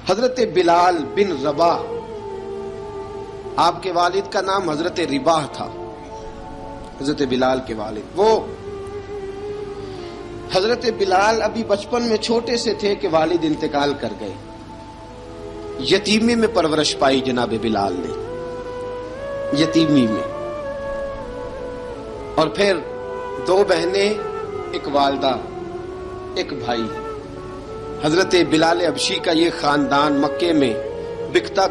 حضرت بلال بن رباح، آپ کے والد کا نام حضرت رباح تھا، حضرت بلال کے والد۔ وہ حضرت بلال ابھی بچپن میں چھوٹے سے تھے کہ والد انتقال کر گئے، یتیمی میں پرورش پائی جناب بلال نے، یتیمی میں، اور پھر دو بہنیں، ایک والدہ، ایک بھائی۔ حضرت بلال حبشی کا یہ خاندان مکے میں بکتا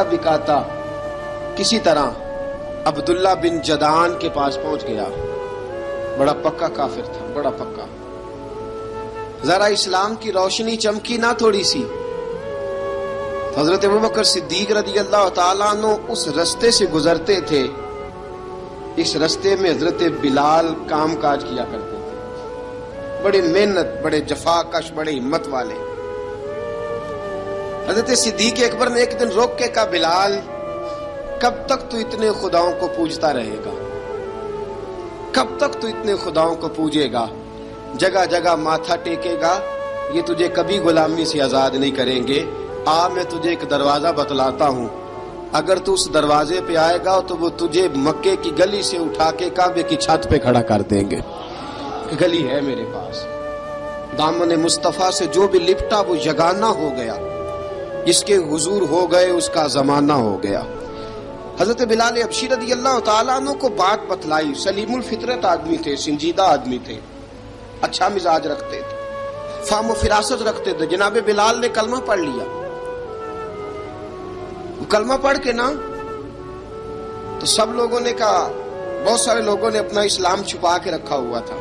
بکاتا کسی طرح عبداللہ بن جدعان کے پاس پہنچ گیا۔ بڑا پکا کافر تھا، بڑا پکا۔ ذرا اسلام کی روشنی چمکی نہ تھوڑی سی، حضرت ابوبکر صدیق رضی اللہ تعالیٰ عنہ اس رستے سے گزرتے تھے، اس رستے میں حضرت بلال کام کاج کیا کرتے تھے، بڑے محنت، بڑے جفاکش، بڑے ہمت والے۔ حضرت صدیق اکبر نے ایک دن روک کے کہا، بلال کب تک تو اتنے خداؤں کو پوجتا رہے گا؟ کب تک تو اتنے خداؤں کو پوجے گا، جگہ جگہ ماتھا ٹیکے گا؟ یہ تجھے کبھی غلامی سے آزاد نہیں کریں گے۔ میں تجھے ایک دروازہ بتلاتا ہوں، اگر تو اس دروازے پہ آئے گا تو وہ تجھے مکے کی گلی سے اٹھا کے کعبے کی چھت پہ کھڑا کر دیں گے۔ گلی ہے میرے پاس، دامن مصطفیٰ سے جو بھی لپٹا وہ یگانہ ہو گیا، جس کے حضور ہو گئے اس کا زمانہ ہو گیا۔ حضرت بلال حبشی رضی اللہ تعالیٰ عنہ کو بات بتلائی، سلیم الفطرت آدمی تھے، سنجیدہ آدمی تھے، اچھا مزاج رکھتے تھے، فہم و فراست رکھتے تھے۔ جناب بلال نے کلمہ پڑھ لیا، کلمہ پڑھ کے نا تو سب لوگوں نے کہا، بہت سارے لوگوں نے اپنا اسلام چھپا کے رکھا ہوا تھا۔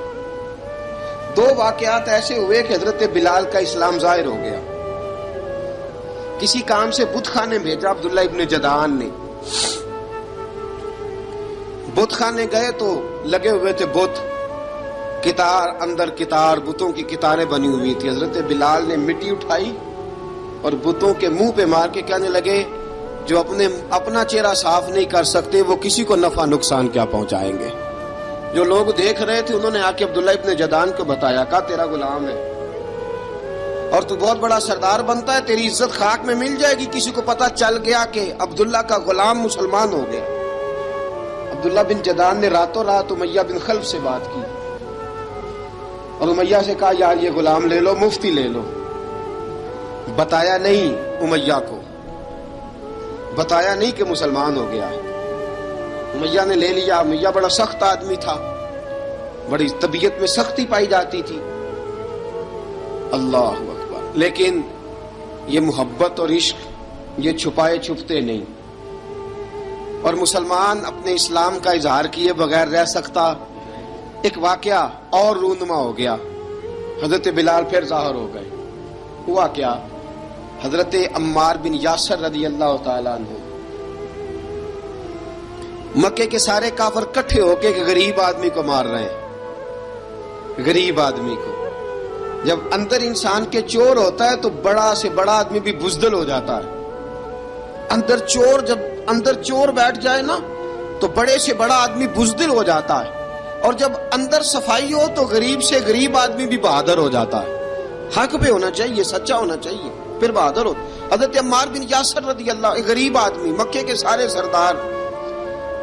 دو واقعات ایسے ہوئے کہ حضرت بلال کا اسلام ظاہر ہو گیا۔ کسی کام سے بت خانے بھیجا عبداللہ ابن جدعان نے، بت خانے گئے تو لگے ہوئے تھے بت، کتار اندر کتار، بتوں کی کتاریں بنی ہوئی تھی۔ حضرت بلال نے مٹی اٹھائی اور بتوں کے منہ پہ مار کے کہنے لگے، جو اپنا چہرہ صاف نہیں کر سکتے وہ کسی کو نفع نقصان کیا پہنچائیں گے۔ جو لوگ دیکھ رہے تھے انہوں نے آ کے عبداللہ ابن جدعان کو بتایا، کہا تیرا غلام ہے اور تو بہت بڑا سردار بنتا ہے، تیری عزت خاک میں مل جائے گی کسی کو پتہ چل گیا کہ عبداللہ کا غلام مسلمان ہو گیا۔ عبداللہ بن جدعان نے راتوں رات امیہ بن خلف سے بات کی اور امیہ سے کہا، یار یہ غلام لے لو، مفتی لے لو۔ بتایا نہیں امیہ کو، بتایا نہیں کہ مسلمان ہو گیا۔ امیہ نے لے لیا۔ امیہ بڑا سخت آدمی تھا، بڑی طبیعت میں سختی پائی جاتی تھی، اللہ اکبر، لیکن یہ محبت اور عشق یہ چھپائے چھپتے نہیں، اور مسلمان اپنے اسلام کا اظہار کیے بغیر رہ سکتا۔ ایک واقعہ اور رونما ہو گیا، حضرت بلال پھر ظاہر ہو گئے۔ ہوا کیا؟ حضرت عمار بن یاسر رضی اللہ تعالیٰ عنہ، مکے کے سارے کافر کٹھے ہو کے غریب آدمی کو مار رہے ہیں، غریب آدمی کو۔ جب اندر انسان کے چور ہوتا ہے تو بڑا سے بڑا آدمی بھی بزدل ہو جاتا ہے۔ جب اندر چور بیٹھ جائے نا تو بڑے سے بڑا آدمی بزدل ہو جاتا ہے، اور جب اندر صفائی ہو تو غریب سے غریب آدمی بھی بہادر ہو جاتا ہے۔ حق پہ ہونا چاہیے، سچا ہونا چاہیے، پھر بہادر ہو۔ حضرت عمار بن یاسر رضی اللہ، ایک غریب آدمی، مکے کے سارے سردار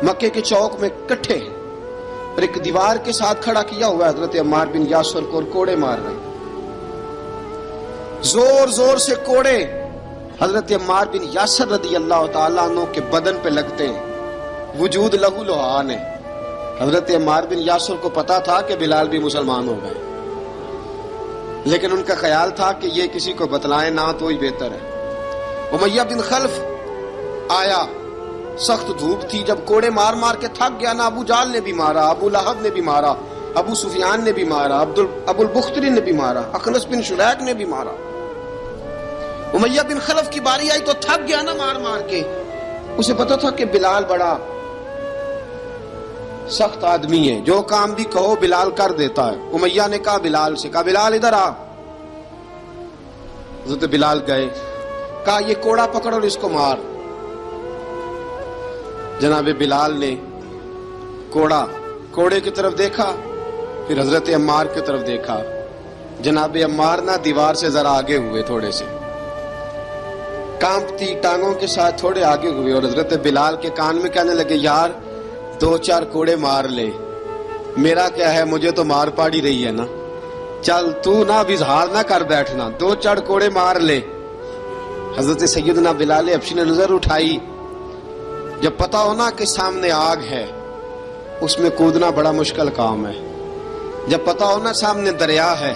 مکے کے چوک میں کٹھے ہیں اور ایک دیوار کے ساتھ کھڑا کیا ہوا ہے حضرت عمار بن یاسر کو، اور کوڑے مار رہے ہیں، زور زور سے کوڑے حضرت عمار بن یاسر رضی اللہ تعالیٰ عنہ کے بدن پہ لگتے ہیں، وجود لہو لہان ہے۔ حضرت عمار بن یاسر کو پتا تھا کہ بلال بھی مسلمان ہو گئے، لیکن ان کا خیال تھا کہ یہ کسی کو بتلائیں نہ تو ہی بہتر ہے۔ امیہ بن خلف آیا، سخت دھوپ تھی، جب کوڑے مار مار کے تھک گیا نا، ابو جال نے بھی مارا، ابو لہب نے بھی مارا، ابو سفیان نے بھی مارا، ابو البختری نے بھی مارا، اخنس بن شریک نے بھی مارا۔ امیہ بن خلف کی باری آئی تو تھک گیا نا مار مار کے، اسے پتا تھا کہ بلال بڑا سخت آدمی ہے، جو کام بھی کہو بلال کر دیتا ہے۔ امیہ نے کہا بلال سے، کہا بلال ادھر آ۔ حضرت بلال گئے، کہا یہ کوڑا پکڑ اور اس کو مار۔ جناب بلال نے کوڑے کی طرف دیکھا، پھر حضرت عمار کی طرف دیکھا۔ جناب عمار نہ دیوار سے ذرا آگے ہوئے تھوڑے سے، کانپتی ٹانگوں کے ساتھ تھوڑے آگے ہوئے اور حضرت بلال کے کان میں کہنے لگے یار 2-4 کوڑے مار لے، میرا کیا ہے، مجھے تو مار پاڑی رہی ہے نا، چل تو نہ اب اظہار نہ کر بیٹھنا، 2-4 کوڑے مار لے۔ حضرت سیدنا بلال حبشی نے نظر اٹھائی، جب پتا ہونا کہ سامنے آگ ہے اس میں کودنا بڑا مشکل کام ہے، جب پتا ہونا سامنے دریا ہے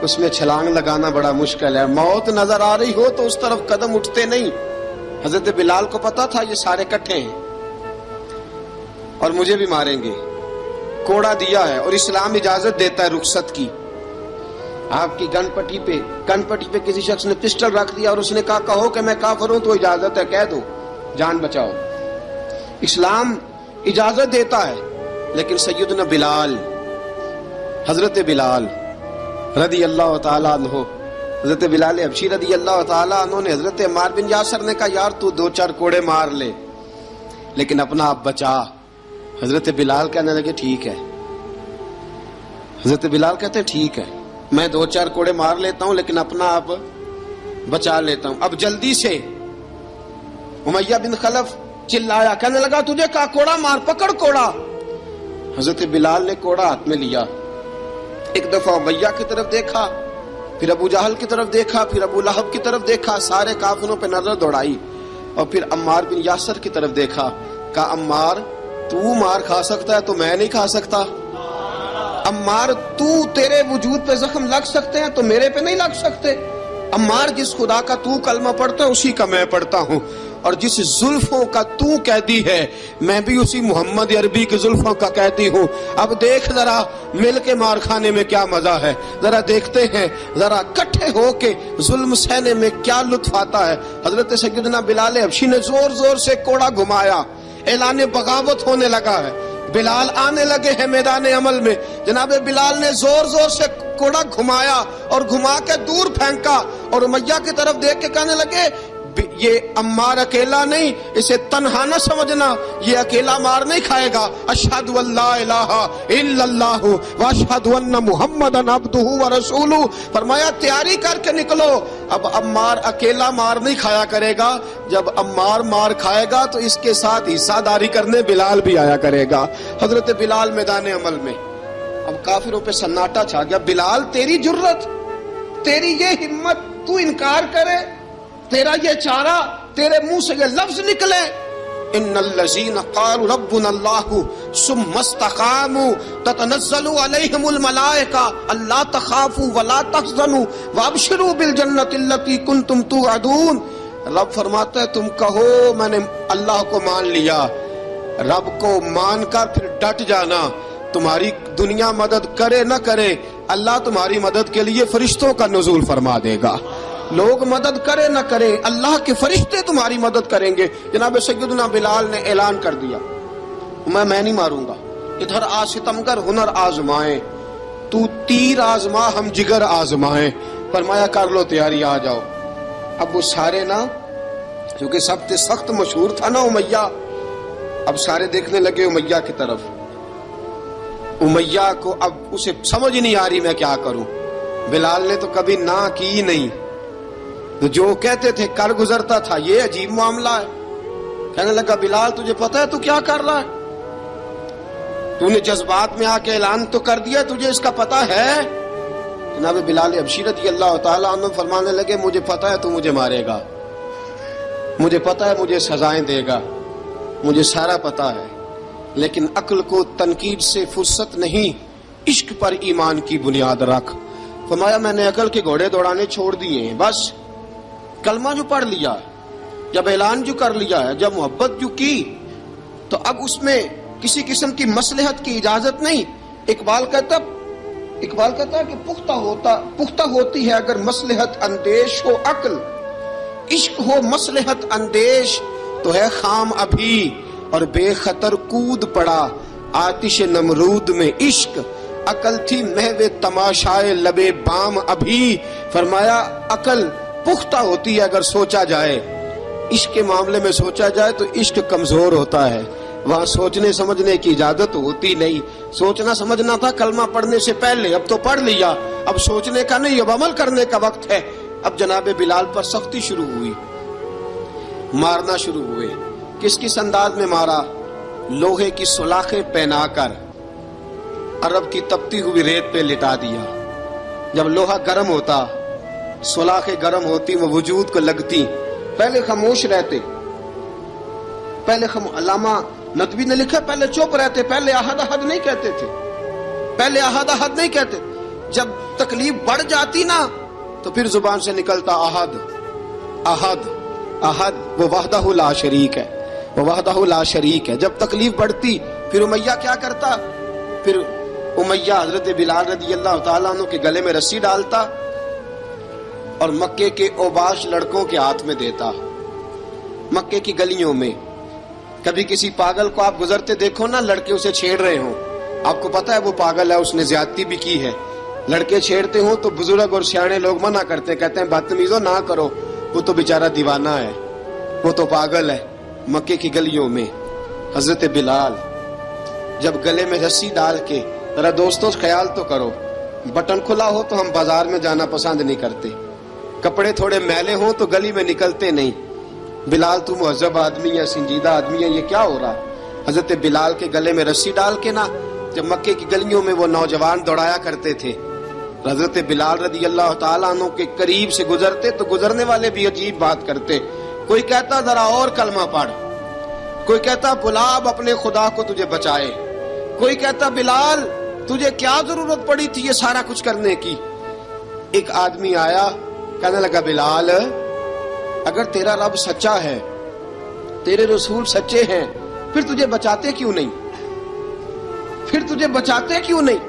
اس میں چھلانگ لگانا بڑا مشکل ہے، موت نظر آ رہی ہو تو اس طرف قدم اٹھتے نہیں۔ حضرت بلال کو پتا تھا یہ سارے کٹھے ہیں اور مجھے بھی ماریں گے، کوڑا دیا ہے اور اسلام اجازت دیتا ہے رخصت کی۔ آپ کی گن پٹی پہ کسی شخص نے پسٹل رکھ دیا اور اس نے کہا کہو کہ میں کافر ہوں تو اجازت ہے، کہہ دو، جان بچاؤ، اسلام اجازت دیتا ہے۔ لیکن سیدنا بلال، حضرت بلال رضی اللہ تعالیٰ عنہ، حضرت بلال حبشی رضی اللہ تعالیٰ عنہ نے حضرت عمار بن یاسر نے کہا یار تو 2-4 کوڑے مار لے لیکن اپنا آپ بچا۔ حضرت بلال کہنے لگے ٹھیک ہے، حضرت بلال کہتے ہیں ٹھیک ہے میں 2-4 کوڑے مار لیتا ہوں لیکن اپنا آپ بچا لیتا ہوں۔ اب جلدی سے امیہ بن خلف چلایا، کہنے لگا تجھے کہا کوڑا مار، پکڑ کوڑا۔ حضرت بلال نے کوڑا ہاتھ میں لیا، ایک دفعہ امیہ کی طرف دیکھا، پھر ابو جہل کی طرف دیکھا، پھر ابو لہب کی طرف دیکھا، سارے کافروں پہ نظر دوڑائی اور پھر عمار بن یاسر کی طرف دیکھا، کہا عمار تو مار کھا سکتا ہے تو میں نہیں کھا سکتا، عمار تیرے وجود پہ زخم لگ سکتے ہیں تو میرے پہ نہیں لگ سکتے، عمار جس خدا کا تو کلمہ پڑھتا ہے اسی کا میں پڑھتا ہوں، اور جس زلفوں کا تو قیدی ہے میں بھی اسی محمد عربی کی زلفوں کا قیدی ہوں۔ اب دیکھ ذرا مل کے مار کھانے میں کیا مزہ ہے، ذرا دیکھتے ہیں ذرا کٹھے ہو کے ظلم سہنے میں کیا لطف آتا ہے۔ حضرت سیدنا بلال حبشی نے زور زور سے کوڑا گھمایا، اعلان بغاوت ہونے لگا ہے، بلال آنے لگے ہیں میدان عمل میں۔ جناب بلال نے زور زور سے کوڑا گھمایا اور گھما کے دور پھینکا اور امیہ کی طرف دیکھ کے کہنے لگے یہ عمار اکیلا نہیں، اسے تنہا نہ سمجھنا، یہ اکیلا مار نہیں کھائے گا۔ اشہد ان لا الہ الا اللہ واشہد ان محمدن عبدہ ورسولہ، فرمایا تیاری کر کے نکلو، اب عمار اکیلا مار نہیں کھایا کرے گا، جب عمار مار کھائے گا تو اس کے ساتھ حصہ داری کرنے بلال بھی آیا کرے گا۔ حضرت بلال میدان عمل میں، اب کافروں پہ سناٹا چھا گیا۔ بلال تیری جرت، تیری یہ ہمت، تو انکار کرے، تیرا یہ چارہ، تیرے منہ سے یہ لفظ نکلے، ان الذین قالوا ربنا اللہ ثم استقاموا تتنزل علیہم الملائکہ الا تخافوا ولا تحزنوا وابشروا بالجنۃ التی کنتم توعدون۔ رب فرماتا ہے تم کہو میں نے اللہ کو مان لیا، رب کو مان کر پھر ڈٹ جانا، تمہاری دنیا مدد کرے نہ کرے اللہ تمہاری مدد کے لیے فرشتوں کا نزول فرما دے گا، لوگ مدد کرے نہ کرے اللہ کے فرشتے تمہاری مدد کریں گے۔ جناب سیدنا بلال نے اعلان کر دیا میں نہیں ماروں گا، ادھر آ ستمگر ہنر آزمائیں، تو تیر آزما ہم جگر آزمائیں، فرمایا کر لو تیاری آ جاؤ۔ اب وہ سارے نا، کیونکہ سب سے سخت مشہور تھا نا امیہ، اب سارے دیکھنے لگے امیہ کی طرف۔ امیہ کو اب اسے سمجھ نہیں آ رہی میں کیا کروں، بلال نے تو کبھی نہ کی نہیں، جو کہتے تھے کر گزرتا تھا، یہ عجیب معاملہ ہے۔ کہنے لگا بلال تجھے پتا ہے تو کیا کر رہا ہے، تو نے جذبات میں آ کے اعلان تو کر دیا، تجھے اس کا پتا ہے؟ جناب بلال حبشی رضی اللہ تعالیٰ عنہ فرمانے لگے مجھے پتا ہے تو مجھے مارے گا، مجھے پتا ہے مجھے سزائیں دے گا، مجھے سارا پتا ہے، لیکن عقل کو تنقید سے فرصت نہیں، عشق پر ایمان کی بنیاد رکھ۔ فرمایا میں نے عقل کے گھوڑے دوڑانے چھوڑ دیے ہیں، بس کلمہ جو پڑھ لیا، جب اعلان جو کر لیا ہے، جب محبت جو کی تو اب اس میں کسی قسم کی مصلحت کی اجازت نہیں۔ اقبال کہتا ہے کہ پختہ ہوتی ہے اگر مصلحت اندیش ہو عقل، عشق ہو مصلحت اندیش تو ہے خام ابھی، اور بے خطر کود پڑا آتش نمرود میں عشق، عقل تھی محو تماشائے لبے بام ابھی۔ فرمایا عقل پختہ ہوتی ہے اگر سوچا جائے، عشق کے معاملے میں سوچا جائے تو عشق کمزور ہوتا ہے، وہاں سوچنے سمجھنے کی اجازت ہوتی نہیں۔ سوچنا سمجھنا تھا کلمہ پڑھنے سے پہلے، اب تو پڑھ لیا، اب سوچنے کا نہیں، اب عمل کرنے کا وقت ہے۔ اب جناب بلال پر سختی شروع ہوئی، مارنا شروع ہوئے. کس کس انداز میں مارا؟ لوہے کی سلاخیں پہنا کر عرب کی تپتی ہوئی ریت پہ لٹا دیا. جب لوہا گرم ہوتا، سلاخیں گرم ہوتی، وہ وجود کو لگتی، پہلے خاموش رہتے. علامہ ندوی نے لکھا پہلے چپ رہتے، پہلے احد احد نہیں کہتے تھے، پہلے احد احد نہیں کہتے. جب تکلیف بڑھ جاتی نا تو پھر زبان سے نکلتا احد احد احد. وہ وحدہ لا شریک ہے، وہ وحدہ لا شریک ہے. جب تکلیف بڑھتی پھر امیہ کیا کرتا؟ پھر امیہ حضرت بلال رضی اللہ تعالیٰ عنہ کے گلے میں رسی ڈالتا اور مکے کے اوباش لڑکوں کے ہاتھ میں دیتا. مکے کی گلیوں میں کبھی کسی پاگل کو آپ گزرتے دیکھو نا، لڑکے اسے چھیڑ رہے ہوں، آپ کو پتا ہے وہ پاگل ہے، اس نے زیادتی بھی کی ہے. لڑکے چھیڑتے ہوں تو بزرگ اور سیانے لوگ منع کرتے، کہتے ہیں بدتمیزوں نہ کرو، وہ تو بیچارہ دیوانہ ہے، وہ تو پاگل ہے. مکے کی گلیوں میں حضرت بلال جب گلے میں رسی ڈال کے، ذرا دوستوں خیال تو کرو، بٹن کھلا ہو تو ہم بازار میں جانا پسند نہیں کرتے، کپڑے تھوڑے میلے ہوں تو گلی میں نکلتے نہیں. بلال تو مہذب آدمی ہے، سنجیدہ آدمی ہے، یہ کیا ہو رہا؟ حضرت بلال کے گلے میں رسی ڈال کے نا جب مکے کی گلیوں میں وہ نوجوان دوڑایا کرتے تھے، حضرت بلال رضی اللہ تعالیٰ عنہ کے قریب سے گزرتے تو گزرنے والے بھی عجیب بات کرتے. کوئی کہتا ذرا اور کلمہ پڑھ، کوئی کہتا بلا اب اپنے خدا کو تجھے بچائے، کوئی کہتا بلال تجھے کیا ضرورت پڑی تھی یہ سارا کچھ کرنے کی. ایک آدمی آیا کہنے لگا بلال اگر تیرا رب سچا ہے، تیرے رسول سچے ہیں، پھر تجھے بچاتے کیوں نہیں؟ پھر تجھے بچاتے کیوں نہیں؟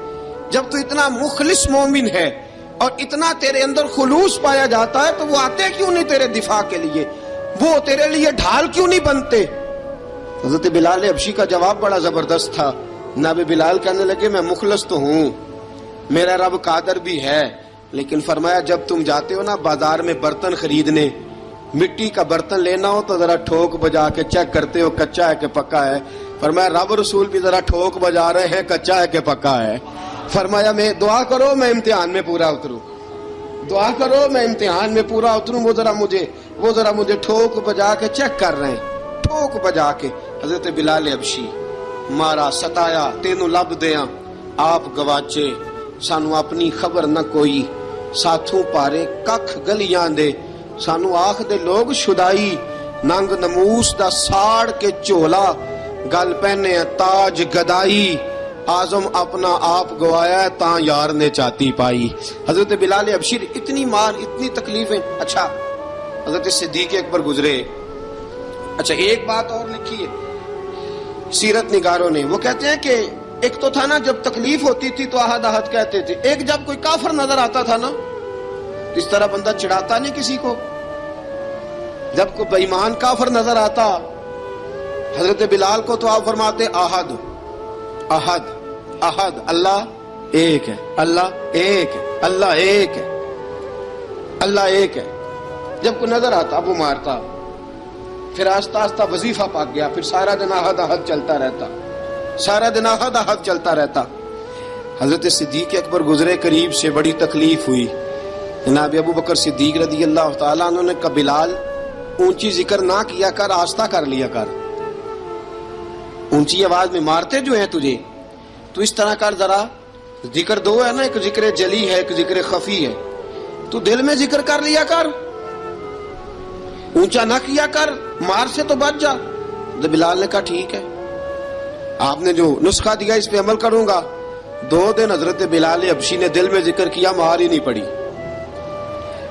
جب تو اتنا مخلص مومن ہے اور اتنا تیرے اندر خلوص پایا جاتا ہے تو وہ آتے کیوں نہیں تیرے دفاع کے لیے؟ وہ تیرے لیے ڈھال کیوں نہیں بنتے؟ حضرت بلال حبشی کا جواب بڑا زبردست تھا. جناب بلال کہنے لگے میں مخلص تو ہوں، میرا رب قادر بھی ہے، لیکن فرمایا جب تم جاتے ہو نا بازار میں برتن خریدنے، مٹی کا برتن لینا ہو تو ذرا ٹھوک بجا کے چیک کرتے ہو کچا ہے کہ پکا ہے. فرمایا رب رسول بھی ذرا ٹھوک بجا رہے ہیں کچا ہے کہ پکا ہے. فرمایا میں دعا کرو میں امتحان میں پورا اتروں، دعا کرو میں امتحان میں پورا اتروں. وہ ذرا مجھے ٹھوک بجا کے چیک کر رہے ہیں، ٹھوک بجا کے. حضرت بلال حبشی مارا ستایا تینوں لب دیاں آپ گواچے، سانو اپنی خبر نہ کوئی، ساتھوں پارے ککھ گلیاں دے، سانو آخ دے لوگ شدائی، ننگ نموس دا ساڑ کے چولا، گل پہنے تاج گدائی، آزم اپنا آپ گوایا تاں یار نے چاتی پائی. حضرت بلال حبشی اتنی مار، اتنی تکلیفیں. اچھا حضرت صدیق اکبر گزرے. اچھا ایک بات اور لکھی ہے سیرت نگاروں نے، وہ کہتے ہیں کہ ایک تو تھا نا جب تکلیف ہوتی تھی تو احد احد کہتے تھے، ایک جب کوئی کافر نظر آتا تھا نا اس طرح بندہ چڑھاتا نہیں کسی کو، جب کوئی بے ایمان کافر نظر آتا حضرت بلال کو تو آپ فرماتے احد احد احد، اللہ ایک ہے، اللہ ایک ہے، اللہ ایک ہے، اللہ ایک ہے. جب کوئی نظر آتا وہ مارتا. پھر آہستہ آہستہ وظیفہ پاک گیا، پھر سارا دن احد احد چلتا رہتا، سارا دن احد احد چلتا رہتا. حضرت صدیق اکبر گزرے قریب سے، بڑی تکلیف ہوئی. جناب ابو بکر صدیق رضی اللہ تعالیٰ عنہ نے کہا بلال اونچی ذکر نہ کیا کر، آہستہ کر لیا کر، اونچی آواز میں مارتے جو ہیں تجھے تو اس طرح کر، ذرا ذکر دو ہے نا، ایک ذکر جلی ہے ایک ذکر خفی ہے، تو دل میں ذکر کر لیا کر، اونچا نہ کیا کر، مار سے تو بچ جا. بلال نے کہا ٹھیک ہے، آپ نے جو نسخہ دیا اس پہ عمل کروں گا. 2 دن حضرت بلال حبشی نے دل میں ذکر کیا، مار ہی نہیں پڑی،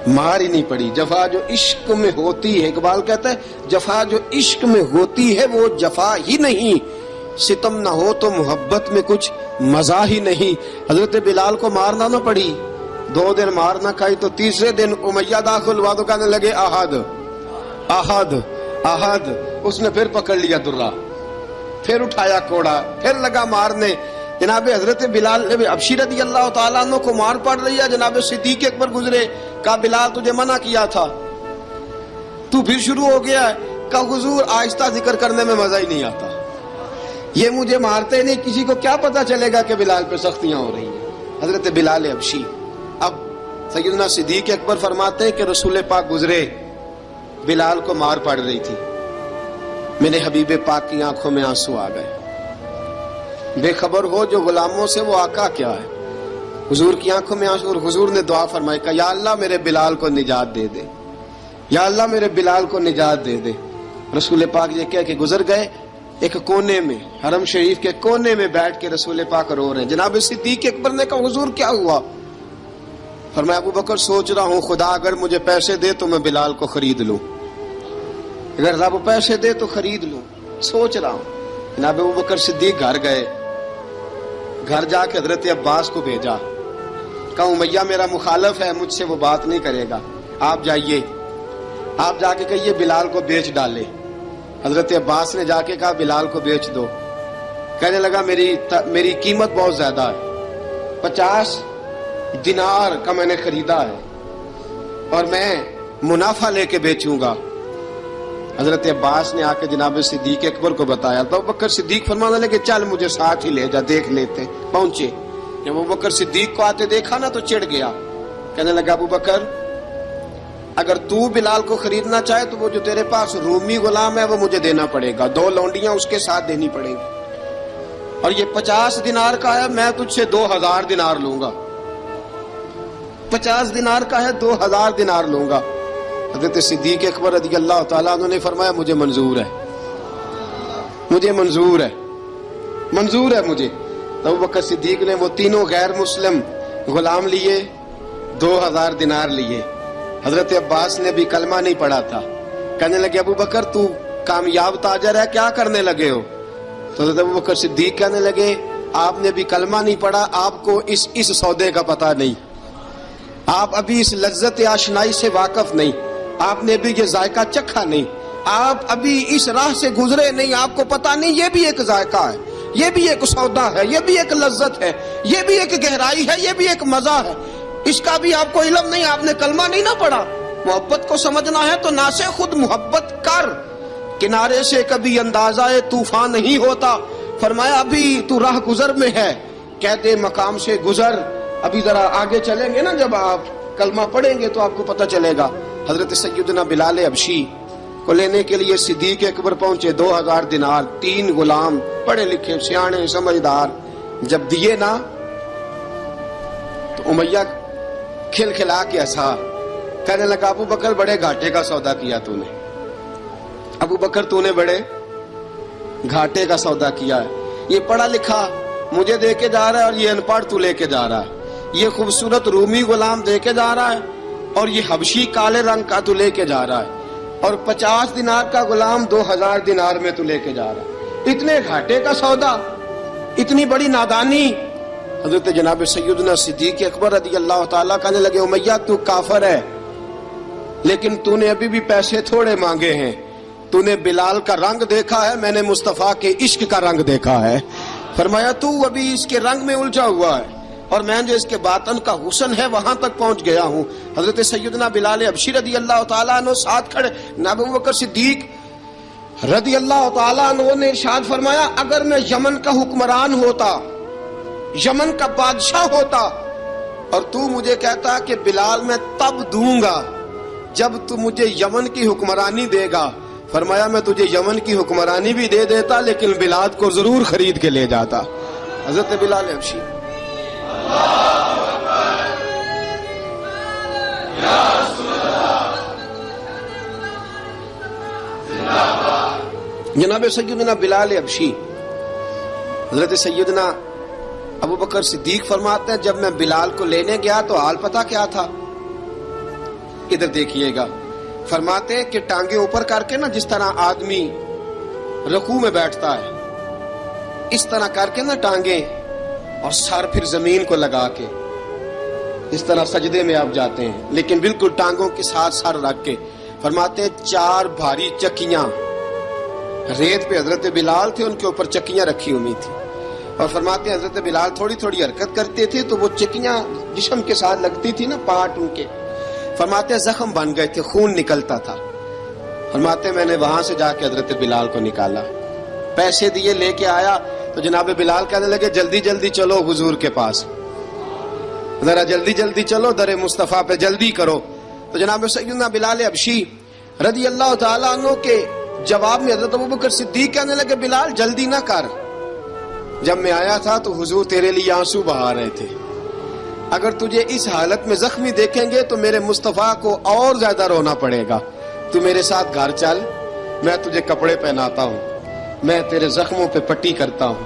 مار ہی نہیں پڑی. جفا جو عشق میں ہوتی ہے، اقبال کہتا ہے جفا جو عشق میں ہوتی ہے وہ جفا ہی نہیں، ستم نہ ہو تو محبت میں کچھ مزہ ہی نہیں. حضرت بلال کو مارنا نہ پڑی، 2 دن مار نہ کھائی تو تیسرے دن امیہ داخل ہوا تو کہنے لگے احد احد احد. اس نے پھر پکڑ لیا درہ، پھر اٹھایا کوڑا، پھر لگا مارنے. جناب حضرت بلال حبشی رضی اللہ تعالیٰ عنہ کو مار پڑ رہی ہے. جناب صدیق اکبر گزرے، کہا بلال تجھے منع کیا تھا، تو پھر شروع ہو گیا ہے. کہا حضور آہستہ ذکر کرنے میں مزہ ہی نہیں آتا، یہ مجھے مارتے نہیں، کسی کو کیا پتا چلے گا کہ بلال پہ سختیاں ہو رہی ہیں. حضرت بلال حبشی. اب سیدنا صدیق اکبر فرماتے ہیں کہ رسول پاک گزرے بلال کو مار پڑ رہی تھی، میرے حبیب پاک کی آنکھوں میں آنسو آ گئے. بے خبر ہو جو غلاموں سے وہ آقا کیا ہے. حضور کی آنکھوں میں آنسو، اور حضور نے دعا فرمائی کہ یا اللہ میرے بلال کو نجات دے دے، یا اللہ میرے بلال کو نجات دے دے. رسول پاک یہ کہہ کے گزر گئے. ایک کونے میں، حرم شریف کے کونے میں بیٹھ کے رسول پاک رو رہے ہیں. جناب صدیق اکبر نے کہا حضور کیا ہوا؟ فرمایا ابو بکر سوچ رہا ہوں خدا اگر مجھے پیسے دے تو میں بلال کو خرید لوں، اگر رب پیسے دے تو خرید لوں، سوچ رہا ہوں. جناب ابو بکر صدیق گھر گئے، گھر جا کے حضرت عباس کو بھیجا، کہا امیہ میرا مخالف ہے، مجھ سے وہ بات نہیں کرے گا، آپ جائیے، آپ جا کے کہیے بلال کو بیچ ڈالے. حضرت عباس نے جا کے کہا بلال کو بیچ دو. کہنے لگا میری قیمت بہت زیادہ ہے، 50 دینار کا میں نے خریدا ہے اور میں منافع لے کے بیچوں گا. حضرت عباس نے آ کے جناب صدیق اکبر کو بتایا تو ابو بکر صدیق فرمانے لگے چل مجھے ساتھ ہی لے جا دیکھ لیتے. پہنچے، جب ابو بکر صدیق کو آتے دیکھا نا تو چڑ گیا. کہنے لگا ابو بکر اگر تو بلال کو خریدنا چاہے تو وہ جو تیرے پاس رومی غلام ہے وہ مجھے دینا پڑے گا، 2 لونڈیاں اس کے ساتھ دینی پڑیں گی، اور یہ 50 دینار کا ہے، میں تجھ سے 2000 دینار لوں گا. 50 دینار کا ہے، 2000 دینار لوں گا. حضرت صدیق اکبر رضی اللہ تعالیٰ عنہ نے فرمایا مجھے منظور ہے، مجھے منظور ہے، منظور ہے مجھے. تو ابو بکر صدیق نے وہ تینوں غیر مسلم غلام لیے، 2000 دینار لیے. حضرت عباس نے بھی کلمہ نہیں پڑھا تھا. کہنے لگے ابو بکر تو کامیاب تاجر ہے، کیا کرنے لگے ہو؟ تو حضرت ابو بکر صدیق کہنے لگے آپ نے بھی کلمہ نہیں پڑھا، آپ کو اس سودے کا پتہ نہیں، آپ ابھی اس لذت آشنائی سے واقف نہیں، آپ نے بھی یہ ذائقہ چکھا نہیں، آپ ابھی اس راہ سے گزرے نہیں، آپ کو پتہ نہیں یہ بھی ایک ذائقہ ہے، یہ بھی ایک سودا ہے، یہ بھی ایک لذت ہے، یہ بھی ایک گہرائی ہے، یہ بھی ایک مزہ ہے، اس کا بھی آپ کو علم نہیں، آپ نے کلمہ نہیں نہ پڑھا. محبت کو سمجھنا ہے تو نہ سے خود محبت کر، کنارے سے کبھی اندازہ طوفان نہیں ہوتا. فرمایا ابھی تو راہ گزر میں ہے، کہہ دے مقام سے گزر. ابھی ذرا آگے چلیں گے نا، جب آپ کلمہ پڑھیں گے تو آپ کو پتہ چلے گا. حضرت سیدنا بلال حبشی کو لینے کے لیے صدیق اکبر پہنچے، 2000 دینار، 3 غلام پڑھے لکھے سیانے سمجھدار. جب دیے نا تو امیہ کھل کھلا کے ایسا کہنے لگا ابو بکر بڑے گھاٹے کا سودا کیا تو نے، ابو بکر تو نے بڑے گھاٹے کا سودا کیا ہے. یہ پڑھا لکھا مجھے دے کے جا رہا ہے اور یہ ان پڑھ تو لے کے جا رہا ہے، یہ خوبصورت رومی غلام دے کے جا رہا ہے اور یہ حبشی کالے رنگ کا تو لے کے جا رہا ہے، اور 50 دینار کا غلام 2000 دینار میں تو لے کے جا رہا ہے. اتنے گھاٹے کا سودا، اتنی بڑی نادانی. حضرت جناب سیدنا صدیق اکبر رضی اللہ تعالیٰ کہنے لگے امیہ تو کافر ہے، لیکن تو نے ابھی بھی پیسے تھوڑے مانگے ہیں، تو نے بلال کا رنگ دیکھا ہے، میں نے مصطفیٰ کے عشق کا رنگ دیکھا ہے. فرمایا تو ابھی اس کے رنگ میں الجھا ہوا ہے اور میں جو اس کے باطن کا حسن ہے وہاں تک پہنچ گیا ہوں. حضرت سیدنا بلال حبشی رضی اللہ تعالیٰ عنہ ساتھ کھڑے. ابو بکر صدیق رضی اللہ تعالیٰ عنہ نے ارشاد فرمایا اگر میں یمن کا حکمران ہوتا، یمن کا بادشاہ ہوتا، اور تو مجھے کہتا کہ بلال میں تب دوں گا جب تو مجھے یمن کی حکمرانی دے گا، فرمایا میں تجھے یمن کی حکمرانی بھی دے دیتا لیکن بلال کو ضرور خرید کے لے جاتا. حضرت بلال حبشی جناب سیدنا بلال حبشی، حضرت سیدنا ابو بکر صدیق فرماتے ہیں جب میں بلال کو لینے گیا تو حال پتہ کیا تھا؟ ادھر دیکھیے گا. فرماتے ہیں کہ ٹانگیں اوپر کر کے نا جس طرح آدمی رکوع میں بیٹھتا ہے اس طرح کر کے نا ٹانگیں، اور سر پھر زمین کو لگا کے اس طرح سجدے میں آپ جاتے ہیں، لیکن بالکل ٹانگوں کے ساتھ سر رکھ کے. فرماتے ہیں 4 بھاری چکیاں ریت پہ حضرت بلال تھے، ان کے اوپر چکیاں رکھی ہوئی تھی، اور فرماتے ہیں حضرت بلال تھوڑی تھوڑی حرکت کرتے تھے تو وہ چکیاں جسم کے ساتھ لگتی تھی نا، پارٹ ان کے. فرماتے ہیں زخم بن گئے تھے، خون نکلتا تھا. فرماتے ہیں میں نے وہاں سے جا کے حضرت بلال کو نکالا، پیسے دیے لے کے آیا تو جناب بلال کہنے لگے جلدی جلدی چلو حضور کے پاس، ذرا جلدی جلدی چلو، در مصطفیٰ پہ جلدی کرو. تو جناب سیدنا بلال حبشی رضی اللہ تعالیٰ عنہ کے جواب میں حضرت ابوبکر صدیق کہنے لگے بلال جلدی نہ کر، جب میں آیا تھا تو حضور تیرے لیے آنسو بہا رہے تھے، اگر تجھے اس حالت میں زخمی دیکھیں گے تو میرے مصطفیٰ کو اور زیادہ رونا پڑے گا، تو میرے ساتھ گھر چل، میں تجھے کپڑے پہناتا ہوں، میں تیرے زخموں پہ پٹی کرتا ہوں۔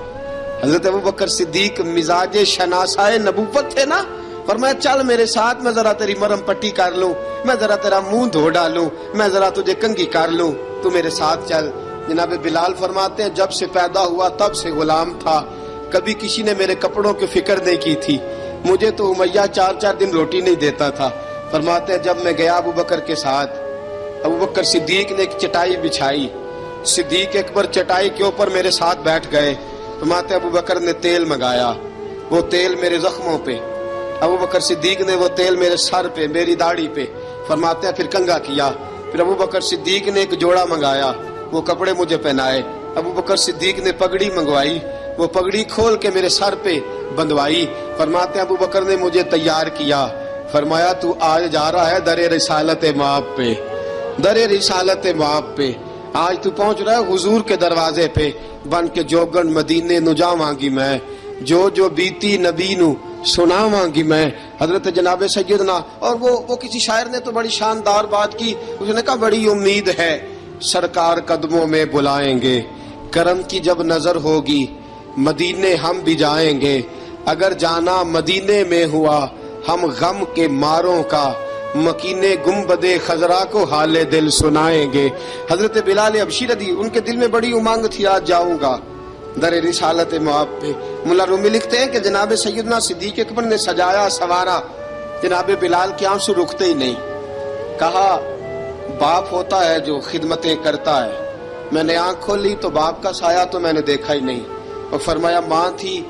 حضرت ابوبکر صدیق مزاج شناسائے نبوت تھے نا، فرمایا چل میرے ساتھ، میں ذرا تیری مرہم پٹی کر لوں، میں ذرا تیرا منہ دھو ڈالوں، میں ذرا تجھے کنگھی کر لوں، تو میرے ساتھ چل۔ جناب بلال فرماتے ہیں جب سے پیدا ہوا تب سے غلام تھا، کبھی کسی نے میرے کپڑوں کی فکر نہیں کی تھی، مجھے تو امیہ 4 دن روٹی نہیں دیتا تھا۔ فرماتے ہیں جب میں گیا ابوبکر کے ساتھ، ابوبکر صدیق نے ایک چٹائی بچھائی، صدیق اکبر چٹائی کے اوپر میرے ساتھ بیٹھ گئے۔ فرماتے ہیں ابوبکر نے تیل منگایا، وہ تیل میرے زخموں پہ، ابوبکر صدیق نے وہ تیل میرے سر پہ، میری داڑھی پہ، فرماتے ہیں پھر کنگھا کیا، پھر ابوبکر صدیق نے ایک جوڑا منگایا، وہ کپڑے مجھے پہنائے، ابوبکر صدیق نے پگڑی منگوائی، وہ پگڑی کھول کے میرے سر پہ بندھوائی۔ فرماتے ہیں ابوبکر نے مجھے تیار کیا، فرمایا تو آج جا رہا ہے در رسالت مآب پہ، در رسالت مآب پہ، آج تو پہنچ رہا ہے حضور کے دروازے پہ، بن کے جوگن مدینے نو جاواں گی میں، جو بیتی نبی نو سناواں گی میں۔ حضرت جناب سیدنا، اور وہ کسی شاعر نے تو بڑی شاندار بات کی، اس نے کہا بڑی امید ہے سرکار قدموں میں بلائیں گے، کرم کی جب نظر ہوگی مدینے ہم بھی جائیں گے، اگر جانا مدینے میں ہوا ہم غم کے ماروں کا، مکینے گنبد خضرا کو حال دل سنائیں گے۔ حضرت بلال حبشی رضی، ان کے دل میں بڑی امنگ تھی آج جاؤں گا در رسالت مآب پہ۔ ملا رومی لکھتے ہیں کہ جناب سیدنا صدیق اکبر نے سجایا سوارا، جناب بلال کے آنسو رکتے ہی نہیں، کہا باپ ہوتا ہے جو خدمتیں کرتا ہے، میں نے آنکھ کھولی تو باپ کا سایہ تو میں نے دیکھا ہی نہیں، اور فرمایا ماں تھی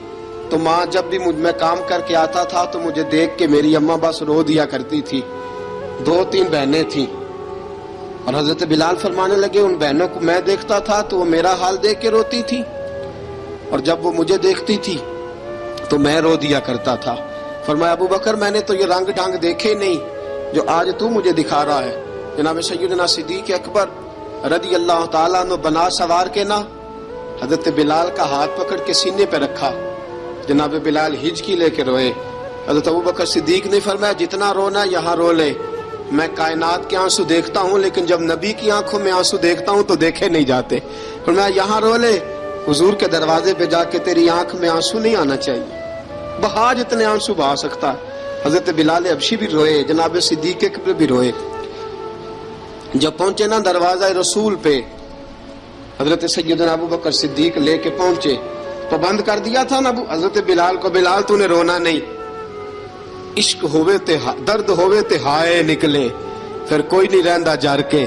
تو ماں جب بھی میں کام کر کے آتا تھا تو مجھے دیکھ کے میری اماں بس رو دیا کرتی تھی، 2-3 بہنیں تھیں، اور حضرت بلال فرمانے لگے ان بہنوں کو میں دیکھتا تھا تو وہ میرا حال دیکھ کے روتی تھی، اور جب وہ مجھے دیکھتی تھی تو میں رو دیا کرتا تھا۔ فرمایا ابوبکر میں نے تو یہ رنگ ڈھنگ دیکھے نہیں جو آج تو مجھے دکھا رہا ہے۔ جناب سیدنا صدیق اکبر رضی اللہ تعالیٰ عنہ بنا سوار کے نا حضرت بلال کا ہاتھ پکڑ کے سینے پہ رکھا، جناب بلال ہچکی لے کے روئے۔ حضرت ابوبکر صدیق نے فرمایا جتنا رونا یہاں رو لے، میں کائنات کے آنسو دیکھتا ہوں لیکن جب نبی کی آنکھوں میں آنسو دیکھتا ہوں تو دیکھے نہیں جاتے، فرمایا یہاں رو لے، حضور کے دروازے پہ جا کے تیری آنکھ میں آنسو نہیں آنا چاہیے، بہا جتنے آنسو بہا سکتا ہے۔ حضرت بلال حبشی بھی روئے، جناب صدیق اکبر بھی روئے۔ جب پہنچے نا دروازہ رسول پہ، حضرت سیدنا ابوبکر صدیق لے کے پہنچے، پابند کر دیا تھا نا حضرت بلال کو، بلال تو نے رونا نہیں، عشق ہوئے تے درد ہوئے تے ہائے نکلے، پھر کوئی نہیں رہندا جر کے۔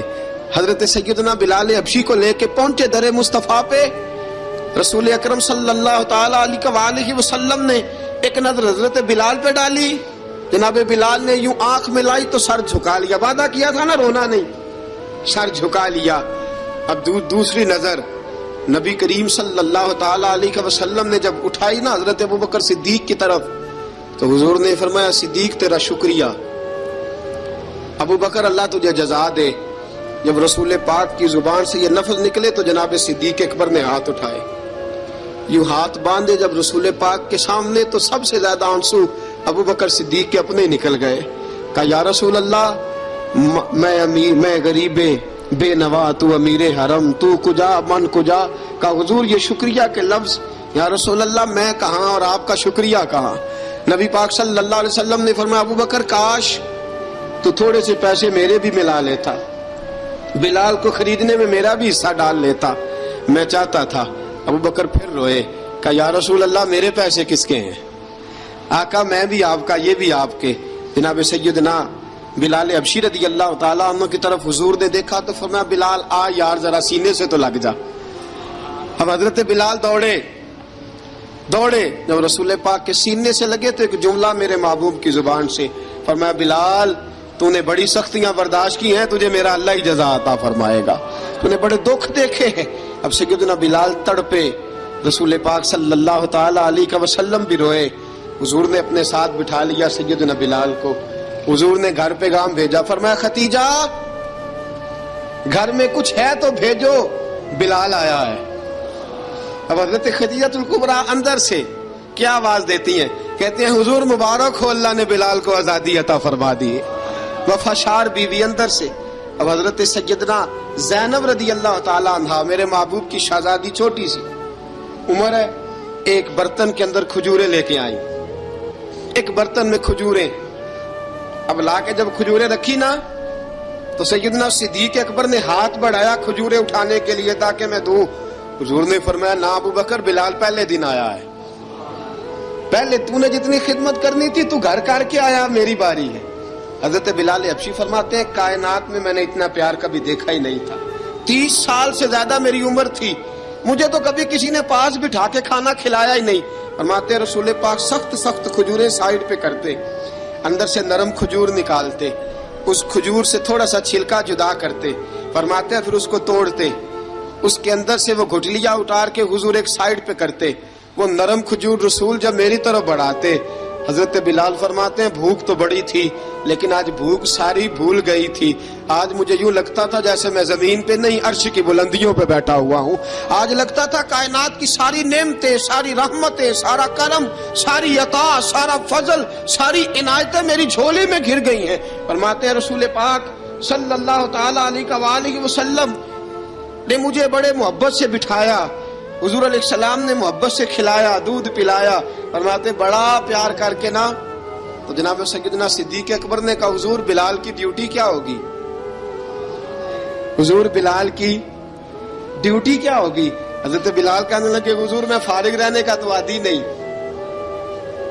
حضرت سیدنا بلال حبشی کو لے کے پہنچے در مصطفیٰ پہ، رسول اکرم صلی اللہ تعالی علیہ وسلم نے ایک نظر حضرت بلال پہ ڈالی، جناب بلال نے یوں آنکھ ملائی تو سر جھکا لیا، وعدہ کیا تھا نا رونا نہیں، سر جھکا لیا۔ اب دوسری نظر نبی کریم صلی اللہ تعالی علیہ وسلم نے جب اٹھائی نا حضرت ابوبکر صدیق کی طرف تو حضور نے فرمایا صدیق تیرا شکریہ، ابوبکر اللہ تجھے جزا دے۔ جب رسول پاک کی زبان سے یہ لفظ نکلے تو جناب صدیق اکبر نے ہاتھ اٹھائے، یوں ہاتھ باندھے جب رسول پاک کے سامنے تو سب سے زیادہ آنسو ابوبکر صدیق کے اپنے نکل گئے۔ کہا یا رسول اللہ میں غریب بے نوا، تو امیر حرم، تو کجا من کجا۔ کہا حضور یہ شکریہ کے لفظ، یا رسول اللہ میں کہاں اور آپ کا شکریہ کہاں۔ نبی پاک صلی اللہ علیہ وسلم نے فرمایا ابوبکر کاش تو تھوڑے سے پیسے میرے بھی ملا لیتا، بلال کو خریدنے میں میرا بھی حصہ ڈال لیتا، میں چاہتا تھا۔ ابوبکر پھر روئے، کہا یا رسول اللہ میرے پیسے کس کے ہیں؟ آقا میں بھی آپ کا، یہ بھی آپ کے۔ جناب سیدنا بلال حبشی رضی اللہ تعالیٰ عنہ کی طرف حضور نے دیکھا تو فرمایا بلال آ یار ذرا سینے سے تو لگ جا۔ اب حضرت بلال دوڑے، جب رسول پاک کے سینے سے لگے تو ایک جملہ میرے محبوب کی زبان سے، فرمایا بلال تو نے بڑی سختیاں برداشت کی ہیں، تجھے میرا اللہ ہی جزا عطا فرمائے گا، تو نے بڑے دکھ دیکھے ہیں۔ اب سیدنا بلال تڑپے، رسول پاک صلی اللہ تعالی علیہ وسلم بھی روئے۔ حضور نے اپنے ساتھ بٹھا لیا سیدنا بلال کو، حضور نے گھر پیغام بھیجا، فرمایا ختیجہ گھر میں کچھ ہے تو بھیجو، بلال آیا ہے۔ اب حضرت خدیجہ الکبریٰ اندر سے کیا آواز دیتی ہیں؟ کہتے ہیں حضور مبارک ہو، اللہ نے بلال کو آزادی عطا فرما دی۔ وفاشار بیوی اندر سے۔ اب حضرت سیدنا زینب رضی اللہ تعالی عنہا، میرے محبوب کی شہزادی، چھوٹی سی عمر ہے، ایک برتن کے اندر کھجوریں لے کے آئی، ایک برتن میں کھجوریں۔ اب لا کے جب کھجوریں رکھی نا تو سیدنا صدیق اکبر نے ہاتھ بڑھایا کھجوریں اٹھانے کے لیے تاکہ میں دوں۔ حضور نے فرمایا نہ ابو بکر، بلال پہلے دن آیا ہے، پہلے تو نے جتنی خدمت کرنی تھی تو گھر کر کے آیا، میری باری ہے۔ حضرت بلال حبشی فرماتے ہیں کائنات میں نے اتنا پیار کبھی دیکھا ہی نہیں تھا۔ 30 سال سے زیادہ میری عمر تھی، مجھے تو کبھی کسی نے پاس بٹھا کے کھانا کھلایا ہی نہیں۔ فرماتے ہیں رسول پاک سخت سخت کھجوریں سائیڈ پہ کرتے، اندر سے نرم کھجور نکالتے، اس کھجور سے تھوڑا سا چھلکا جدا کرتے، فرماتے ہیں پھر اس کو توڑتے، اس کے اندر سے وہ گھٹلیاں اتار کے حضور ایک سائیڈ پہ کرتے، وہ نرم کھجور رسول جب میری طرف بڑھاتے، حضرت بلال فرماتے ہیں بھوک تو بڑی تھی لیکن آج بھوک ساری بھول گئی تھی۔ آج مجھے یوں لگتا تھا جیسے میں زمین پہ نہیں عرش کی بلندیوں پہ بیٹھا ہوا ہوں۔ آج لگتا تھا کائنات کی ساری نعمتیں، ساری رحمتیں، سارا کرم، ساری عطا، سارا فضل، ساری عنایتیں میری جھولی میں گر گئی ہیں۔ فرماتے ہیں رسول پاک صلی اللہ تعالی علیہ وآلہ وسلم نے مجھے بڑے محبت سے بٹھایا، حضور علیہ السلام نے محبت سے کھلایا، دودھ پلایا۔ فرماتے بڑا پیار کر کے نا تو جناب سیدنا صدیق اکبر نے کہا حضور بلال کی ڈیوٹی کیا ہوگی؟ حضور بلال کی ڈیوٹی کیا ہوگی؟ حضرت بلال کہنے لگے حضور میں فارغ رہنے کا تو عادی نہیں،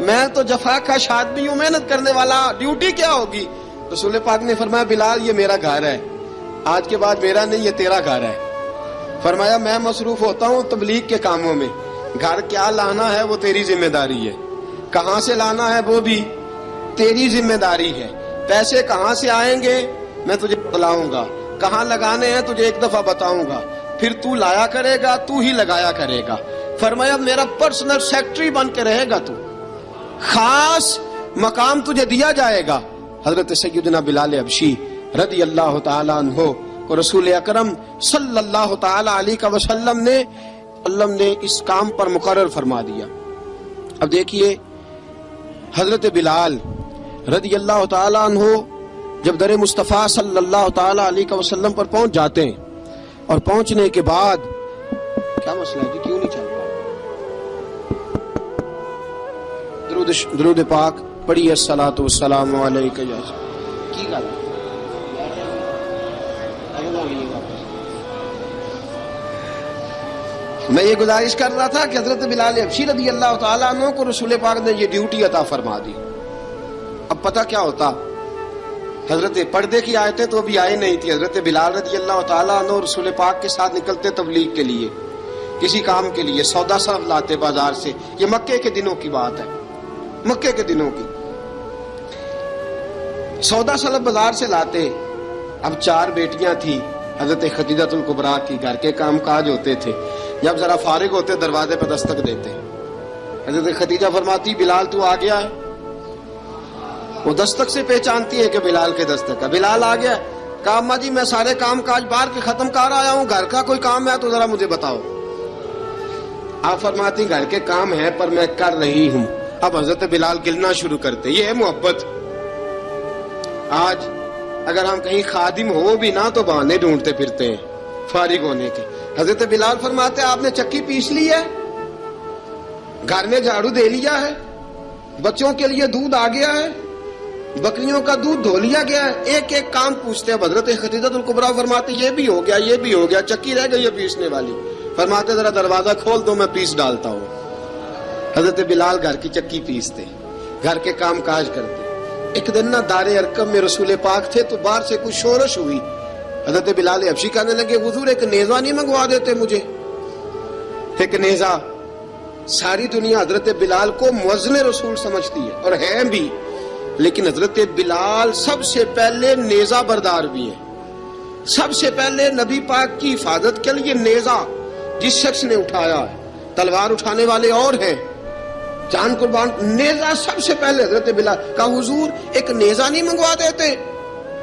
میں تو جفا کا آدمی ہوں، محنت کرنے والا، ڈیوٹی کیا ہوگی؟ رسول پاک نے فرمایا بلال یہ میرا گھر ہے، آج کے بعد میرا نہیں، یہ تیرا گھر ہے۔ فرمایا میں مصروف ہوتا ہوں تبلیغ کے کاموں میں، گھر کیا لانا ہے وہ تیری ذمہ داری ہے، کہاں سے لانا ہے وہ بھی تیری ذمہ داری ہے، پیسے کہاں سے آئیں گے میں تجھے بتلاؤں گا، کہاں لگانے ہیں تجھے ایک دفعہ بتاؤں گا، پھر تو لایا کرے گا، تو ہی لگایا کرے گا۔ فرمایا میرا پرسنل سیکٹری بن کے رہے گا، تو خاص مقام تجھے دیا جائے گا۔ حضرت سیدنا بلال حبشی رضی اللہ تعالی عنہ کو رسول اکرم صلی اللہ تعالی علیہ وسلم نے اس کام پر مقرر فرما دیا۔ اب دیکھیے حضرت بلال رضی اللہ تعالی عنہ جب در مصطفیٰ صلی اللہ تعالی علیہ وسلم پر پہنچ جاتے ہیں، اور پہنچنے کے بعد کیا مسئلہ ہے جی، کیوں نہیں چل رہا؟ درود پاک پڑھیے، الصلاۃ والسلام علیک یا کی گل میں یہ گزارش کر رہا تھا کہ حضرت بلال حبشی رضی اللہ تعالیٰ عنہ کو رسول پاک نے یہ ڈیوٹی عطا فرما دی۔ اب پتہ کیا ہوتا، حضرت پردے کی آیتیں تو ابھی آئے نہیں تھی، حضرت بلال رضی اللہ تعالیٰ عنہ رسول پاک کے ساتھ نکلتے تبلیغ کے لیے، کسی کام کے لیے، سودا صرف لاتے بازار سے، یہ مکے کے دنوں کی بات ہے، مکے کے دنوں کی سودا صرف بازار سے لاتے۔ اب 4 بیٹیاں تھیں حضرت خدیجہ الکبریٰ کی، گھر کے کام کاج ہوتے تھے، جب ذرا فارغ ہوتے دروازے پہ دستک دیتے، حضرت خدیجہ فرماتی بلال تو آ گیا ہے، وہ دستک سے پہچانتی ہے کہ بلال کے دستک ہے، بلال آ گیا، کہا اماں جی میں سارے کام کاج باہر کے ختم کر آیا ہوں، گھر کا کوئی کام ہے تو ذرا مجھے بتاؤ۔ آپ فرماتی گھر کے کام ہے پر میں کر رہی ہوں۔ اب حضرت بلال گلنا شروع کرتے، یہ ہے محبت۔ آج اگر ہم کہیں خادم ہو بھی نہ تو بہانے ڈھونڈتے پھرتے ہیں فارغ ہونے کے۔ حضرت بلال فرماتے آپ نے چکی پیس لی ہے، گھر میں جھاڑو دے لیا ہے، بچوں کے لیے دودھ آ گیا ہے، بکریوں کا دودھ دھو لیا گیا ہے، ایک ایک کام پوچھتے ہیں۔ حضرت خدیجہ الکبریٰ فرماتے یہ بھی ہو گیا، یہ بھی ہو گیا، چکی رہ گئی ہے پیسنے والی۔ فرماتے ذرا دروازہ کھول دو میں پیس ڈالتا ہوں۔ حضرت بلال گھر کی چکی پیستے، گھر کے کام کاج کرتے۔ ایک دن نہ دار ارقم میں رسول پاک تھے تو باہر سے کچھ شورش ہوئی، حضرت بلال حبشی کہنے لگے حضور ایک نیزہ نہیں منگوا دیتے مجھے؟ ایک نیزہ، ساری دنیا حضرت بلال کو مؤذن رسول سمجھتی ہے اور ہیں بھی، لیکن حضرت بلال سب سے پہلے نیزہ بردار بھی ہیں۔ سب سے پہلے نبی پاک کی حفاظت کے لیے نیزہ جس شخص نے اٹھایا ہے، تلوار اٹھانے والے اور ہیں، جان قربان، نیزہ سب سے پہلے حضرت بلال۔ کہا حضور ایک نیزہ نہیں منگوا دیتے؟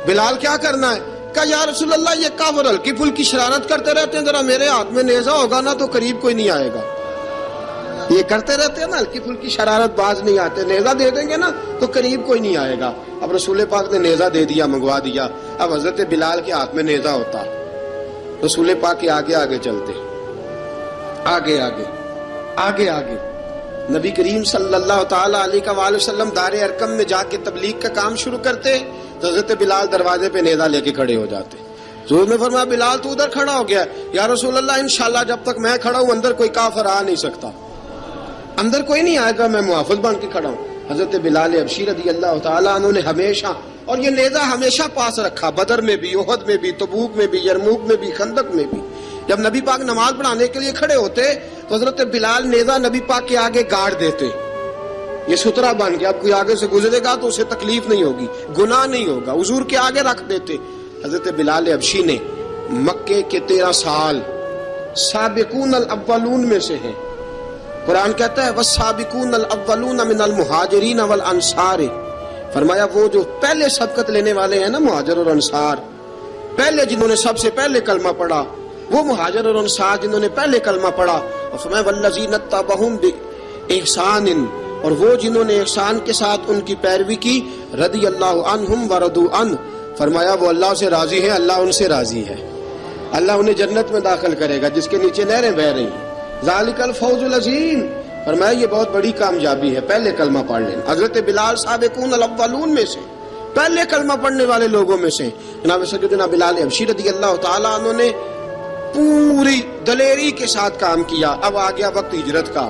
بلال کیا کرنا ہے؟ کہا یا رسول اللہ یہ کافر ہلکی پھلکی شرارت کرتے رہتے ہیں، ذرا میرے ہاتھ میں نیزہ ہوگا نا تو قریب کوئی نہیں آئے گا. یہ کرتے رہتے ہیں نا ہلکی پھلکی شرارت، باز نہیں آتے، نیزہ دے دیں گے نا تو قریب کوئی نہیں آئے گا. اب رسول پاک نے نیزہ دے دیا، منگوا دیا. اب حضرت بلال کے ہاتھ میں نیزہ ہوتا، رسول پاک کے آگے آگے چلتے، آگے آگے آگے آگے. نبی کریم صلی اللہ تعالی علیہ وآلہ وسلم دار ارقم میں جا کے تبلیغ کا کام شروع کرتے تو حضرت بلال دروازے پہ نیزہ لے کے کھڑے ہو جاتے. حضور نے فرمایا بلال تو ادھر کھڑا ہو گیا. یا رسول اللہ انشاءاللہ جب تک میں کھڑا ہوں اندر کوئی کافر آ نہیں سکتا، اندر کوئی نہیں آئے گا، میں محافظ بن کے کھڑا ہوں. حضرت بلال حبشی رضی اللہ تعالیٰ عنہ نے ہمیشہ، اور یہ نیزہ ہمیشہ پاس رکھا، بدر میں بھی، احد میں بھی، تبوک میں بھی، یرموک میں بھی، خندق میں بھی. جب نبی پاک نماز پڑھانے کے لیے کھڑے ہوتے تو حضرت بلال نیزہ نبی پاک کے آگے گاڑ دیتے. یہ سترا بن گیا، اب کوئی آگے سے گزرے گا تو اسے تکلیف نہیں ہوگی، گناہ نہیں ہوگا، حضور کے آگے رکھ دیتے. حضرت بلال حبشی نے مکے کے 13 سال سابقون الاولون میں سے ہیں. قرآن کہتا ہے والسابقون الاولون من المہاجرین والانصار، فرمایا وہ جو پہلے سبقت لینے والے ہیں نا مہاجر اور انصار، پہلے جنہوں نے سب سے پہلے کلمہ پڑھا، وہ مہاجر اور انصار جنہوں نے پہلے کلمہ پڑھا. اور فرمایا والذین اتبعوہم باحسان، اور وہ جنہوں نے احسان کے ساتھ ان کی پیروی کی، رضی اللہ عنہم ورضوا عنہ، فرمایا وہ اللہ سے راضی ہیں، اللہ ان سے راضی ہے، اللہ انہیں جنت میں داخل کرے گا جس کے نیچے نہریں بہ رہی ہیں. ذالک الفوز العظیم، فرمایا یہ بہت بڑی کامیابی ہے پہلے کلمہ پڑھ لینا. حضرت بلال سابقون الاولون میں سے، پہلے کلمہ پڑھنے والے لوگوں میں سے. جناب سیدنا بلال حبشی رضی اللہ تعالیٰ عنہ نے پوری دلیری کے ساتھ کام کیا. اب آ گیا وقت ہجرت کا.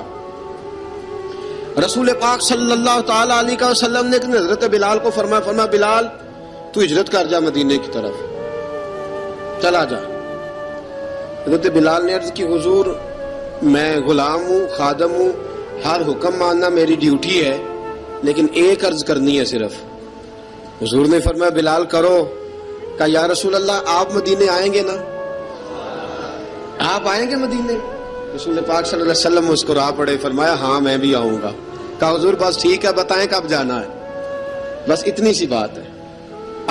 رسول پاک صلی اللہ تعالیٰ علیہ وسلم نے حضرت بلال کو فرمایا بلال تو ہجرت کر جا مدینے کی طرف، چلا جا. حضرت بلال نے عرض کی حضور میں غلام ہوں، خادم ہوں، ہر حکم ماننا میری ڈیوٹی ہے، لیکن ایک عرض کرنی ہے صرف. حضور نے فرمایا بلال کرو. کہا یا رسول اللہ آپ مدینے آئیں گے نا، آپ آئیں گے مدینے؟ رسول پاک صلی اللہ علیہ وسلم مسکرا پڑے، فرمایا ہاں میں بھی آؤں گا. کہا حضور بس ٹھیک ہے، بتائیں کب جانا ہے، بس اتنی سی بات ہے،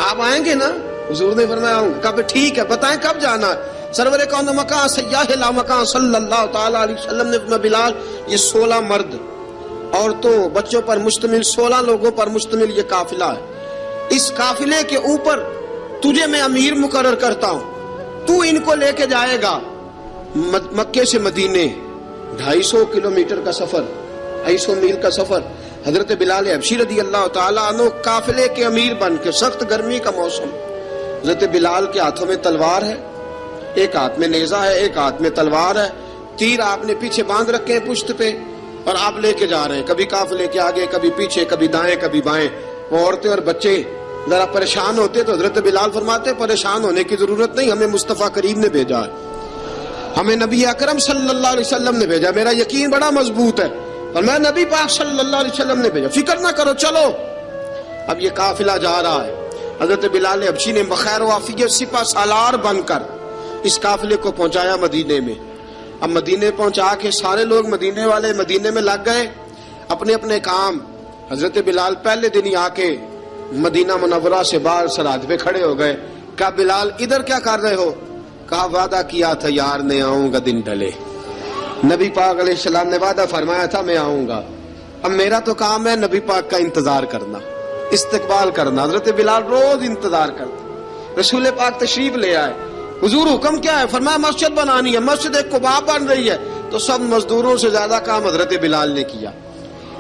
آپ آئیں گے نا؟ حضور نے فرمایا آؤں گا. کہا ٹھیک ہے، بتائیں کب جانا ہے. سرور کون مکان سیاح لا مکان صلی اللہ تعالی علیہ وسلم نے فرمایا بلال یہ 16 مرد عورتوں بچوں پر مشتمل 16 لوگوں پر مشتمل یہ قافلہ ہے. اس قافلے کے اوپر تجھے میں امیر مقرر کرتا ہوں، تو ان کو لے کے جائے گا مکے سے مدینے. 250 کلومیٹر کا سفر، 250 میل کا سفر. حضرت بلال حبشی رضی اللہ تعالیٰ عنہ قافلے کے امیر بن کے، سخت گرمی کا موسم، حضرت بلال کے ہاتھوں میں تلوار ہے، ایک ہاتھ میں نیزہ ہے، ایک ہاتھ میں تلوار ہے، تیر آپ نے پیچھے باندھ رکھے ہیں پشت پہ، اور آپ لے کے جا رہے ہیں، کبھی قافلے کے آگے، کبھی پیچھے، کبھی دائیں کبھی بائیں. وہ عورتیں اور بچے ذرا پریشان ہوتے تو حضرت بلال فرماتے پریشان ہونے کی ضرورت نہیں، ہمیں مصطفیٰ کریم نے بھیجا ہے، ہمیں نبی اکرم صلی اللہ علیہ وسلم نے بھیجا. میرا یقین بڑا مضبوط ہے اور میں نبی پاک صلی اللہ علیہ وسلم نے بھیجا، فکر نہ کرو چلو. اب یہ قافلہ جا رہا ہے. حضرت بلال حبشی نے بخیر و عافیت سپہ سالار بن کر اس قافلے کو پہنچایا مدینے میں. اب مدینے پہنچا کے سارے لوگ مدینے والے مدینے میں لگ گئے اپنے اپنے کام. حضرت بلال پہلے دن ہی آ کے مدینہ منورہ سے باہر سرحد پہ کھڑے ہو گئے. کہا بلال ادھر کیا کر رہے ہو؟ کہا وعدہ کیا تھا یار نے آؤں گا دن ڈھلے. نبی پاک علیہ السلام نے وعدہ فرمایا تھا میں آؤں گا. اب میرا تو کام ہے نبی پاک کا انتظار کرنا، استقبال کرنا. حضرت بلال روز انتظار کرتا. رسول پاک تشریف لے آئے. حضور حکم کیا ہے؟ فرمایا مسجد بنانی ہے. مسجد قباء بن رہی ہے تو سب مزدوروں سے زیادہ کام حضرت بلال نے کیا.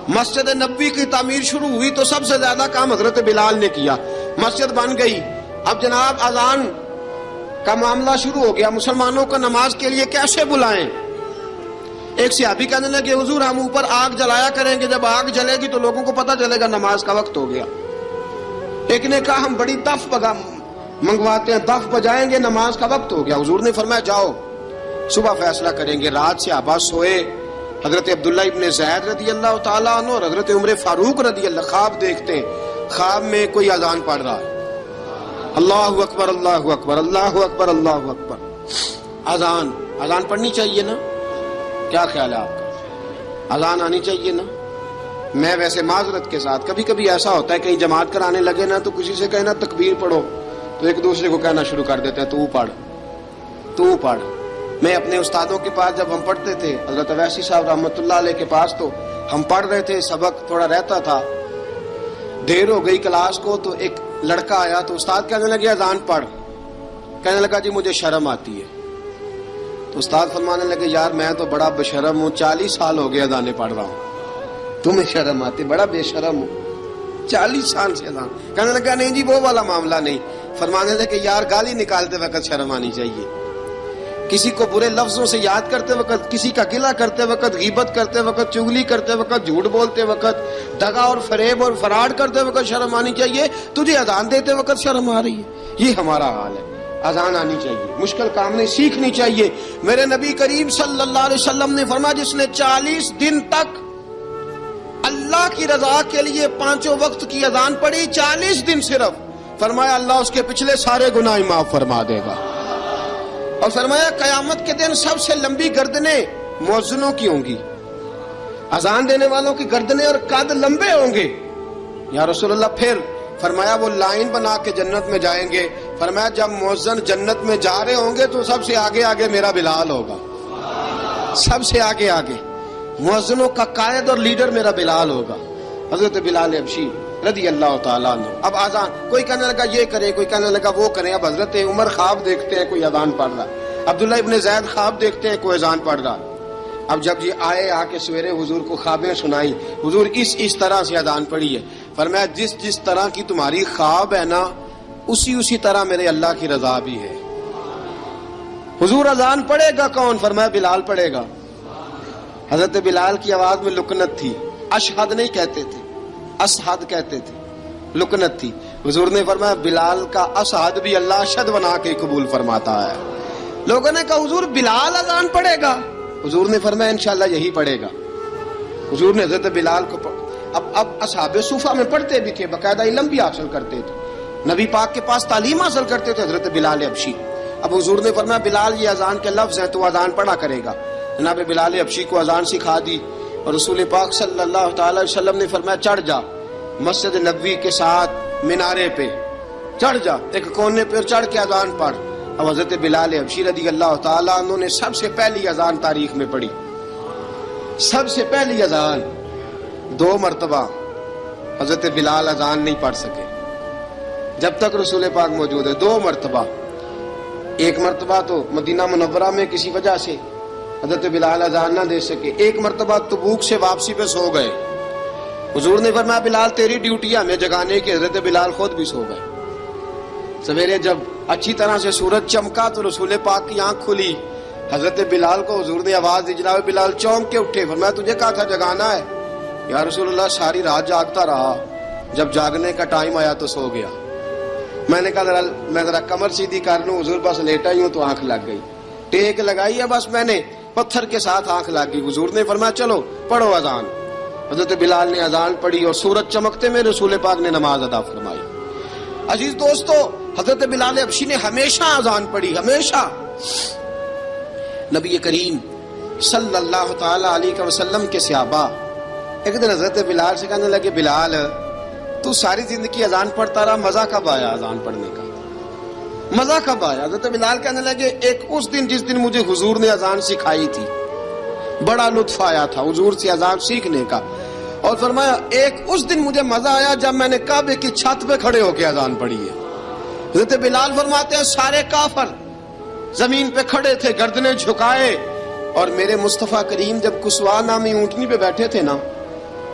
مسجد نبوی کی تعمیر شروع ہوئی تو سب سے زیادہ کام حضرت بلال نے کیا. مسجد بن گئی. اب جناب اذان کا معاملہ شروع ہو گیا. مسلمانوں کو نماز کے لیے کیسے بلائیں؟ ایک صحابی کہنے لگے حضور ہم اوپر آگ جلایا کریں گے، جب آگ جلے گی تو لوگوں کو پتہ چلے گا نماز کا وقت ہو گیا. ایک نے کہا ہم بڑی دف منگواتے ہیں، دف بجائیں گے، نماز کا وقت ہو گیا. حضور نے فرمایا جاؤ صبح فیصلہ کریں گے. رات سے آبا سوئے. حضرت عبداللہ ابن زید رضی اللہ تعالیٰ عنہ اور حضرت عمر فاروق رضی اللہ خواب دیکھتے ہیں. خواب میں کوئی اذان پڑھ رہا ہے، اللہ اکبر اللہ اکبر اللہ اکبر اللہ اکبر. اذان پڑھنی چاہیے نا؟ کیا خیال ہے آپ کا؟ اذان آنی چاہیے نا؟ میں ویسے معذرت کے ساتھ کبھی کبھی ایسا ہوتا ہے کہیں جماعت کرانے لگے نا تو کسی سے کہنا تکبیر پڑھو تو ایک دوسرے کو کہنا شروع کر دیتے ہیں تو پڑھ تو پڑھ. میں اپنے استادوں کے پاس جب ہم پڑھتے تھے حضرت ویسی صاحب رحمۃ اللہ علیہ کے پاس، تو ہم پڑھ رہے تھے، سبق تھوڑا رہتا تھا، دیر ہو گئی کلاس کو، تو ایک لڑکا آیا تو استاد کہنے لگے اذان پڑھ. کہنے لگا جی مجھے شرم آتی ہے. تو استاد فرمانے لگے یار میں تو بڑا بشرم ہوں، 40 سال ہو گئے اذانیں پڑھ رہا ہوں، تمہیں شرم آتی؟ بڑا بے شرم ہوں، 40 سال سے اذان. کہنے لگا نہیں جی وہ والا معاملہ نہیں. فرمانے لگے یار گالی نکالتے وقت شرم آنی چاہیے، کسی کو برے لفظوں سے یاد کرتے وقت، کسی کا گلہ کرتے وقت، غیبت کرتے وقت، چغلی کرتے وقت، جھوٹ بولتے وقت، دغا اور فریب اور فراڈ کرتے وقت شرم آنی چاہیے. تجھے اذان دیتے وقت شرم آ رہی ہے؟ یہ ہمارا حال ہے. اذان آنی چاہیے، مشکل کام نہیں، سیکھنی چاہیے. میرے نبی کریم صلی اللہ علیہ وسلم نے فرمایا جس نے 40 دن تک اللہ کی رضا کے لیے 5 وقت کی اذان پڑھی، 40 دن صرف، فرمایا اللہ اس کے پچھلے سارے گناہ معاف فرما دے گا. اور فرمایا قیامت کے دن سب سے لمبی گردنیں مؤذنوں کی ہوں گی، اذان دینے والوں کی گردنیں اور قد لمبے ہوں گے. یا رسول اللہ پھر؟ فرمایا وہ لائن بنا کے جنت میں جائیں گے. فرمایا جب مؤذن جنت میں جا رہے ہوں گے تو سب سے آگے آگے میرا بلال ہوگا، سب سے آگے آگے مؤذنوں کا قائد اور لیڈر میرا بلال ہوگا، حضرت بلال حبشی رضی اللہ تعالیٰ عنہ. اب آزان کوئی کہنے لگا یہ کرے، کوئی کہنے لگا وہ کرے. اب حضرت عمر خواب دیکھتے ہیں کوئی اذان پڑھ رہا، عبداللہ ابن زید خواب دیکھتے ہیں کوئی اذان پڑھ رہا. اب جب یہ آئے آ کے سویرے حضور کو خوابیں سنائی، حضور اس طرح سے اذان پڑھی ہے. فرمایا جس طرح کی تمہاری خواب ہے نا اسی طرح میرے اللہ کی رضا بھی ہے. حضور اذان پڑھے گا کون؟ فرمایا بلال پڑھے گا. حضرت بلال کی آواز میں لکنت تھی، اشہد نہیں کہتے تھے، اسحد کہتے تھے، لکنت تھی. حضور نے فرمایا بلال کا اسحد بھی اللہ اشہد بنا کے قبول فرماتا ہے. لوگوں نے کہا حضور بلال اذان پڑھے گا؟ حضور نے فرمایا انشاءاللہ یہی پڑھے گا. حضور نے حضرت بلال کو اب اصحاب صوفہ میں پڑھتے بھی تھے، باقاعدہ علم بھی حاصل کرتے تھے، نبی پاک کے پاس تعلیم حاصل کرتے تھے حضرت بلال حبشی. اب حضور نے فرمایا بلال یہ اذان کے لفظ ہیں تو اذان پڑھا کرے گا. جناب بلال حبشی کو اذان سکھا دی اور رسول پاک صلی اللہ تعالی وسلم نے فرمایا چڑھ جا مسجد نبوی کے ساتھ مینارے پہ، چڑھ جا ایک کونے پہ چڑھ کے اذان پڑھ. اب حضرت بلال حبشی رضی اللہ تعالیٰ عنہ نے سب سے پہلی اذان تاریخ میں پڑھی، سب سے پہلی اذان. 2 مرتبہ حضرت بلال اذان نہیں پڑھ سکے جب تک رسول پاک موجود ہے. 2 مرتبہ، ایک مرتبہ تو مدینہ منورہ میں کسی وجہ سے حضرت بلال اذان نہ دے سکے، ایک مرتبہ تبوک سے واپسی پہ سو گئے. حضور نے فرمایا بلال تیری ڈیوٹی ہے ہمیں جگانے کی. حضرت بلال خود بھی سو گئے. سویرے جب اچھی طرح سے سورج چمکا تو رسول پاک کی آنکھ کھلی. حضرت بلال کو حضور نے آواز دی، جناب بلال چونک کے اٹھے. فرمایا تجھے کہا تھا جگانا ہے؟ یا رسول اللہ ساری رات جاگتا رہا، جب جاگنے کا ٹائم آیا تو سو گیا. میں نے کہا میں ذرا کمر سیدھی کر لوں. حضور بس لیٹا ہی ہوں تو آنکھ لگ گئی، ٹیک لگائی ہے بس میں نے، پتھر کے ساتھ آنکھ لگ گئی. حضور نے فرمایا چلو پڑھو اذان. حضرت بلال نے اذان پڑھی اور سورج چمکتے میں رسول پاک نے نماز ادا فرمائی. عزیز دوستو حضرت بلال حبشی نے ہمیشہ اذان پڑھی، ہمیشہ. نبی کریم صلی اللہ تعالی علیہ وسلم کے صحابہ ایک دن حضرت بلال سے کہنے لگے بلال تو ساری زندگی اذان پڑھتا رہا، مزہ کب آیا اذان پڑھنے کا؟ مزہ کب آیا؟ حضرت بلال کہنے لگے ایک اس دن جس دن مجھے حضور نے اذان سکھائی تھی بڑا لطف آیا تھا حضور سے اذان سیکھنے کا. اور فرمایا ایک اس دن مجھے مزہ آیا جب میں نے کعبے کی چھت پہ کھڑے ہو کے اذان پڑھی ہے. حضرت بلال فرماتے ہیں سارے کافر زمین پہ کھڑے تھے گردنیں جھکائے، اور میرے مصطفیٰ کریم جب کسوا نامی اونٹنی پہ بیٹھے تھے نا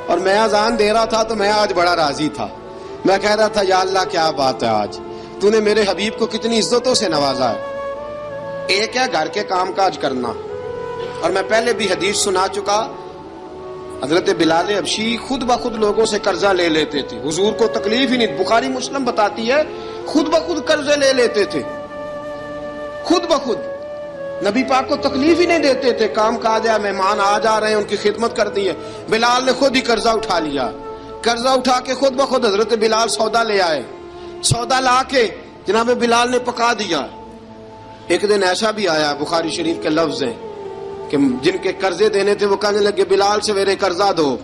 اور میں اذان دے رہا تھا تو میں آج بڑا راضی تھا. میں کہہ رہا تھا یا اللہ کیا بات ہے، آج تو نے میرے حبیب کو کتنی عزتوں سے نوازا ہے. ایک ہے گھر کے کام کاج کرنا، اور میں پہلے بھی حدیث سنا چکا، حضرت بلال حبشی خود بخود لوگوں سے قرضہ لے لیتے تھے، حضور کو تکلیف ہی نہیں. بخاری مسلم بتاتی ہے خود بخود قرضے لے لیتے تھے، خود بخود نبی پاک کو تکلیف ہی نہیں دیتے تھے. کام کاج ہے، مہمان آ جا رہے ہیں ان کی خدمت کر دی ہے. بلال نے خود ہی قرضہ اٹھا لیا، قرضہ اٹھا کے خود بخود حضرت بلال سودا لے آئے، سودا لا کے جناب بلال نے پکا دیا. ایک دن ایسا بھی آیا بخاری شریف کے لفظ ہیں کہ جن کے قرضے دینے تھے وہ کہنے لگے بلال سویرے قرضہ دو.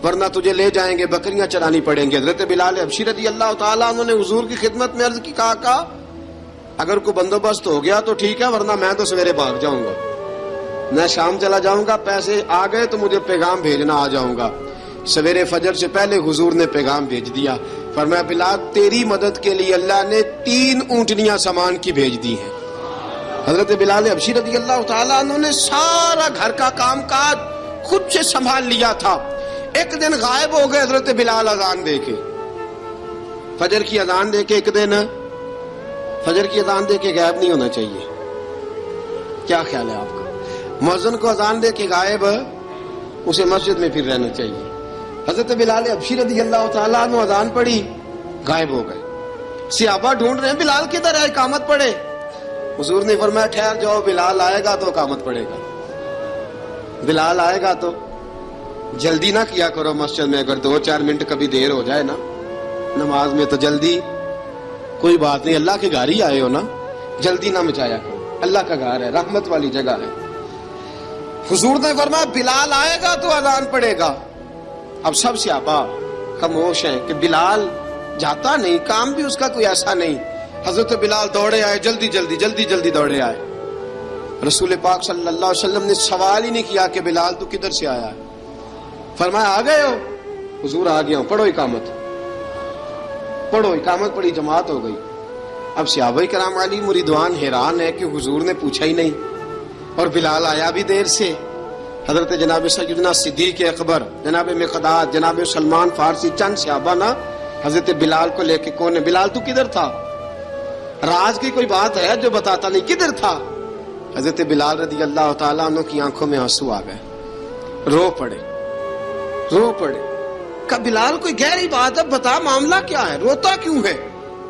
ورنہ تجھے لے جائیں گے، بکریاں چرانی پڑیں گے۔ حضرت بلال حبشی رضی اللہ تعالیٰ عنہ نے حضور کی خدمت میں عرض کی، کہا اگر کوئی بندوبست ہو گیا تو ٹھیک ہے، ورنہ میں تو سویرے بھاگ جاؤں گا، میں شام چلا جاؤں گا، پیسے آ گئے تو مجھے پیغام بھیجنا، آ جاؤں گا۔ سویرے فجر سے پہلے حضور نے پیغام بھیج دیا، فرمایا بلال تیری مدد کے لیے اللہ نے 3 اونٹنیاں سامان کی بھیج دی ہیں۔ حضرت بلال حبشی رضی اللہ تعالیٰ عنہ نے سارا گھر کا کام کاج خود سے سنبھال لیا تھا۔ ایک دن غائب ہو گئے حضرت بلال اذان دے کے، فجر کی اذان دے کے، ایک دن فجر کی اذان دے کے غائب نہیں ہونا چاہیے، کیا خیال ہے آپ کا؟ مؤذن کو اذان دے کے غائب، اسے مسجد میں پھر رہنا چاہیے۔ حضرت بلال حبشی رضی اللہ تعالیٰ عنہ اذان پڑھی، غائب ہو گئے، صحابہ ڈھونڈ رہے ہیں بلال کدھر ہے، اقامت پڑھے۔ حضور نے فرمایا ٹھہر جاؤ، بلال آئے گا تو اقامت پڑھے گا، بلال آئے گا تو جلدی نہ کیا کرو مسجد میں، اگر 2-4 منٹ کبھی دیر ہو جائے نا نماز میں تو جلدی کوئی بات نہیں، اللہ کے گھر ہی آئے ہو نا، جلدی نہ مچایا کرو، اللہ کا گھر ہے، رحمت والی جگہ ہے۔ حضور نے فرمایا بلال آئے گا تو اذان پڑے گا۔ اب سب صحابہ خاموش ہیں کہ بلال جاتا نہیں، کام بھی اس کا کوئی ایسا نہیں۔ حضرت بلال دوڑے آئے، جلدی دوڑے آئے۔ رسول پاک صلی اللہ علیہ وسلم نے سوال ہی نہیں کیا کہ بلال تو کدھر سے آیا ہے، فرمایا آ گئے ہو؟ حضور آ گیا ہوں، پڑھو اقامت پڑھی، جماعت ہو گئی۔ اب صحابہ کرام علی مریدوان حیران ہے کہ حضور نے پوچھا ہی نہیں اور بلال آیا بھی دیر سے۔ حضرت جناب سیدنا صدیق اکبر، جناب مقداد، جناب سلمان فارسی، چند صحابہ نا حضرت بلال کو لے کے، کون ہے بلال تو کدھر تھا؟ راز کی کوئی بات ہے جو بتاتا نہیں، کدھر تھا؟ حضرت بلال رضی اللہ تعالیٰ عنہ کی آنکھوں میں آنسو آ گئے، رو پڑے۔ کہ بلال کوئی گہری بات ہے، بتا معاملہ کیا ہے، روتا کیوں ہے؟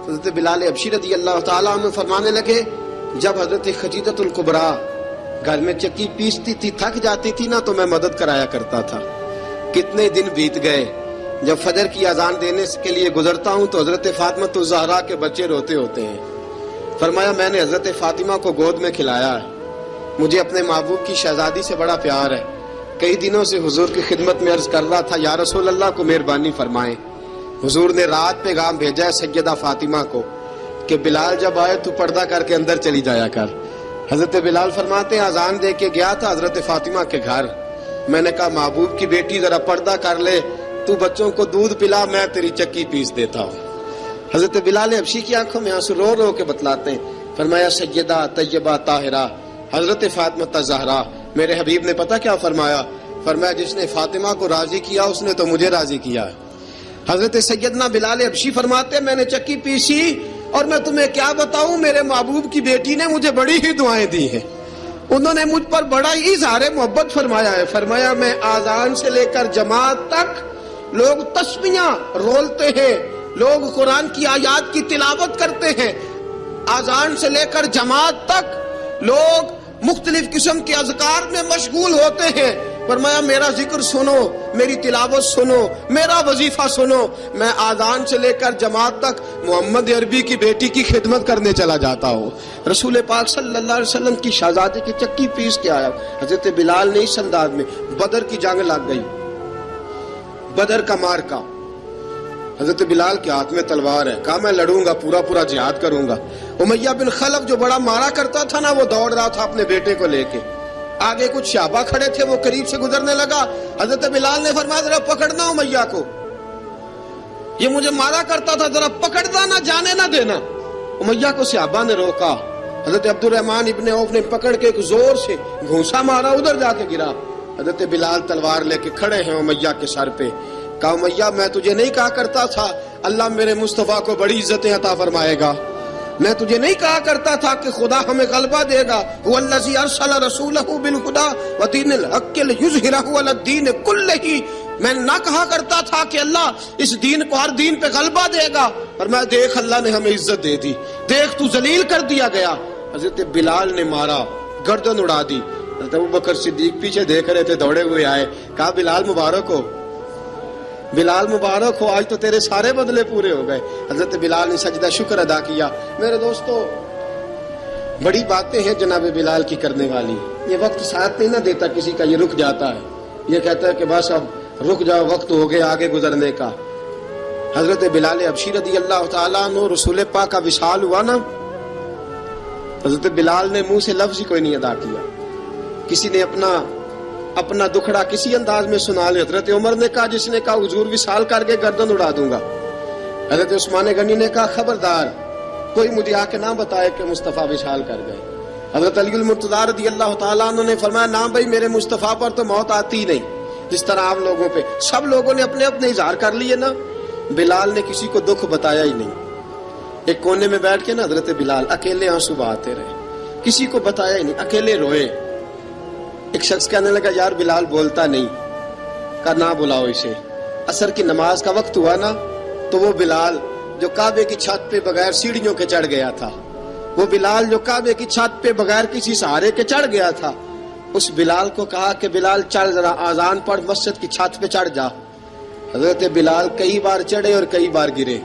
حضرت بلال حبشی رضی اللہ تعالیٰ عنہ فرمانے لگے، جب حضرت خدیجہ الکبریٰ گھر میں چکی پیستی تھی، تھک جاتی تھی نا تو میں مدد کرایا کرتا تھا۔ کتنے دن بیت گئے، جب فجر کی اذان دینے کے لیے گزرتا ہوں تو حضرت فاطمہ الزہرا کے بچے روتے ہوتے ہیں۔ فرمایا میں نے حضرت فاطمہ کو گود میں کھلایا ہے، مجھے اپنے محبوب کی شہزادی سے بڑا پیار ہے۔ کئی دنوں سے حضور کی خدمت میں عرض کر رہا تھا یا رسول اللہ کو مہربانی فرمائیں۔ حضور نے رات پیغام بھیجا ہے سیدہ فاطمہ کو کہ بلال جب آئے تو پردہ کر کے اندر چلی جایا کر۔ حضرت بلال فرماتے ہیں اذان دے کے گیا تھا حضرت فاطمہ کے گھر، میں نے کہا محبوب کی بیٹی ذرا پردہ کر لے، تو بچوں کو دودھ پلا، میں تیری چکی پیس دیتا ہوں۔ حضرت بلال حبشی کی آنکھوں میں آنسو رو رو کے بتلاتے ہیں، فرمایا سیدہ طیبہ طاہرہ حضرت فاطمہ الزہرا، میرے حبیب نے پتہ کیا فرمایا؟ فرمایا جس نے فاطمہ کو راضی کیا اس نے تو مجھے راضی کیا۔ حضرت سیدنا بلال حبشی فرماتے میں نے چکی پیسی اور میں تمہیں کیا بتاؤں، میرے محبوب کی بیٹی نے مجھے بڑی ہی دعائیں دی ہیں، انہوں نے مجھ پر بڑا ہی اظہار محبت فرمایا ہے۔ فرمایا میں آذان سے لے کر جماعت تک لوگ تسبیحاں رولتے ہیں، لوگ قرآن کی آیات کی تلاوت کرتے ہیں، آذان سے لے کر جماعت تک لوگ مختلف قسم کے اذکار میں مشغول ہوتے ہیں۔ فرمایا میرا ذکر سنو، میری تلاوت سنو، میرا وظیفہ سنو، میں آذان سے لے کر جماعت تک محمد عربی کی بیٹی کی خدمت کرنے چلا جاتا ہوں۔ رسول پاک صلی اللہ علیہ وسلم کی شہزادی کی چکی پیس کے آیا۔ حضرت بلال نے اس انداز میں، بدر کی جنگ لگ گئی، بدر کا مارکا، حضرت بلال کے ہاتھ میں تلوار ہے، کہا میں لڑوں گا، پورا جہاد کروں گا۔ امیہ بن خلف جو بڑا مارا کرتا تھا نا، وہ دوڑ رہا تھا اپنے بیٹے کو لے کے، آگے کچھ صحابہ کھڑے تھے، وہ قریب سے گزرنے لگا، حضرت بلال نے فرمایا ذرا پکڑنا امیہ کو، یہ مجھے مارا کرتا تھا، ذرا پکڑنا، نہ جانے نہ دینا۔ امیہ کو صحابہ نے روکا، حضرت عبد الرحمن ابن عوف نے پکڑ کے ایک زور سے گھونسا مارا، ادھر جا کے گرا۔ حضرت بلال تلوار لے کے کھڑے ہیں امیہ کے سر پہ، کہا امیہ میں تجھے نہیں کہا کرتا تھا اللہ میرے مصطفیٰ کو بڑی عزتیں عطا فرمائے گا، میں تجھے نہیں کہا کرتا تھا کہ خدا ہمیں غلبہ دے گا، هو الذی ارسل رسولہ بالہدی ودین الحق لیظہرہ علی الدین کلہ، میں نہ کہا کرتا تھا کہ اللہ اس دین کو ہر دین پہ غلبہ دے گا، اور میں دیکھ اللہ نے ہمیں عزت دے دی، دیکھ تو ذلیل کر دیا گیا۔ حضرت بلال نے مارا، گردن اڑا دی۔ حضرت ابوبکر صدیق پیچھے دیکھ رہے تھے، دوڑے ہوئے آئے، کہا بلال مبارک ہو، بلال مبارک ہو، آج تو تیرے سارے بدلے پورے ہو گئے۔ حضرت بلال نے سجدہ شکر ادا کیا۔ میرے دوستو بڑی باتیں ہیں جناب بلال کی کرنے والی، یہ وقت ساتھ نہیں نہ دیتا کسی کا، یہ رک جاتا ہے، یہ کہتا ہے کہ بس اب رک جاؤ وقت ہو گیا آگے گزرنے کا. حضرت بلال حبشی رضی اللہ تعالیٰ عنہ رسول پاک کا وصال ہوا نا، حضرت بلال نے منہ سے لفظ ہی کوئی نہیں ادا کیا. کسی نے اپنا دکھڑا کسی انداز میں سنا لے. حضرت عمر نے کہا، جس نے کہا حضور وصال کر کے گردن اڑا دوں گا. حضرت عثمان غنی نے کہا خبردار کوئی مجھے آ کے نہ بتائے کہ مصطفیٰ وصال کر گئے. حضرت علی المرتضیٰ رضی اللہ تعالیٰ عنہ نے فرمایا، نہ بھائی میرے مصطفیٰ پر تو موت آتی ہی نہیں جس طرح عام لوگوں پہ. سب لوگوں نے اپنے اپنے اظہار کر لیے نا، بلال نے کسی کو دکھ بتایا ہی نہیں. ایک کونے میں بیٹھ کے نا حضرت بلال اکیلے آنسو بہاتے رہے، کسی کو بتایا ہی نہیں، اکیلے روئے. ایک شخص کہنے لگا یار بلال بولتا نہیں. کہا نہ بلاؤ اسے. عصر کی نماز کا وقت ہوا نا تو وہ بلال جو کعبے کی چھت پہ بغیر سیڑھیوں کے چڑھ گیا تھا، وہ بلال جو کعبے کی چھت پہ بغیر کسی سہارے کے چڑھ گیا تھا، اس بلال کو کہا کہ بلال چڑھ ذرا اذان پڑھ، مسجد کی چھت پہ چڑھ جا. حضرت بلال کئی بار چڑھے اور کئی بار گرے،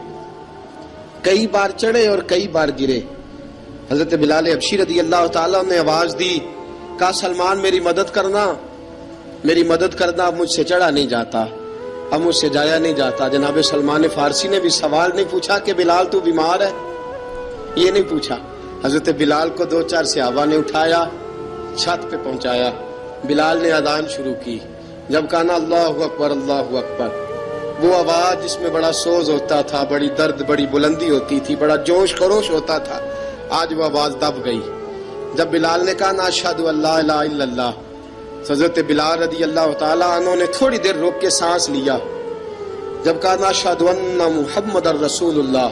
کئی بار چڑھے اور کئی بار گرے. حضرت بلال حبشی رضی اللہ تعالیٰ نے آواز دی، کہا سلمان میری مدد کرنا، میری مدد کرنا. اب مجھ سے چڑھا نہیں جاتا، اب مجھ سے جایا نہیں جاتا. جناب سلمان فارسی نے بھی سوال نہیں پوچھا کہ بلال تو بیمار ہے، یہ نہیں پوچھا. حضرت بلال کو 2-4 صحابہ نے اٹھایا، چھت پہ پہنچایا. بلال نے اذان شروع کی. جب کہا نا اللہ اکبر اللہ اکبر، وہ آواز جس میں بڑا سوز ہوتا تھا، بڑی درد، بڑی بلندی ہوتی تھی، بڑا جوش خروش ہوتا تھا، آج وہ آواز دب گئی. جب بلال نے کہا نا اشہد ان لا الہ الا اللہ، حضرت بلال رضی اللہ تعالیٰ عنہ نے تھوڑی دیر روک کے سانس لیا. جب کہا نا اشہد ان محمد الرسول اللہ،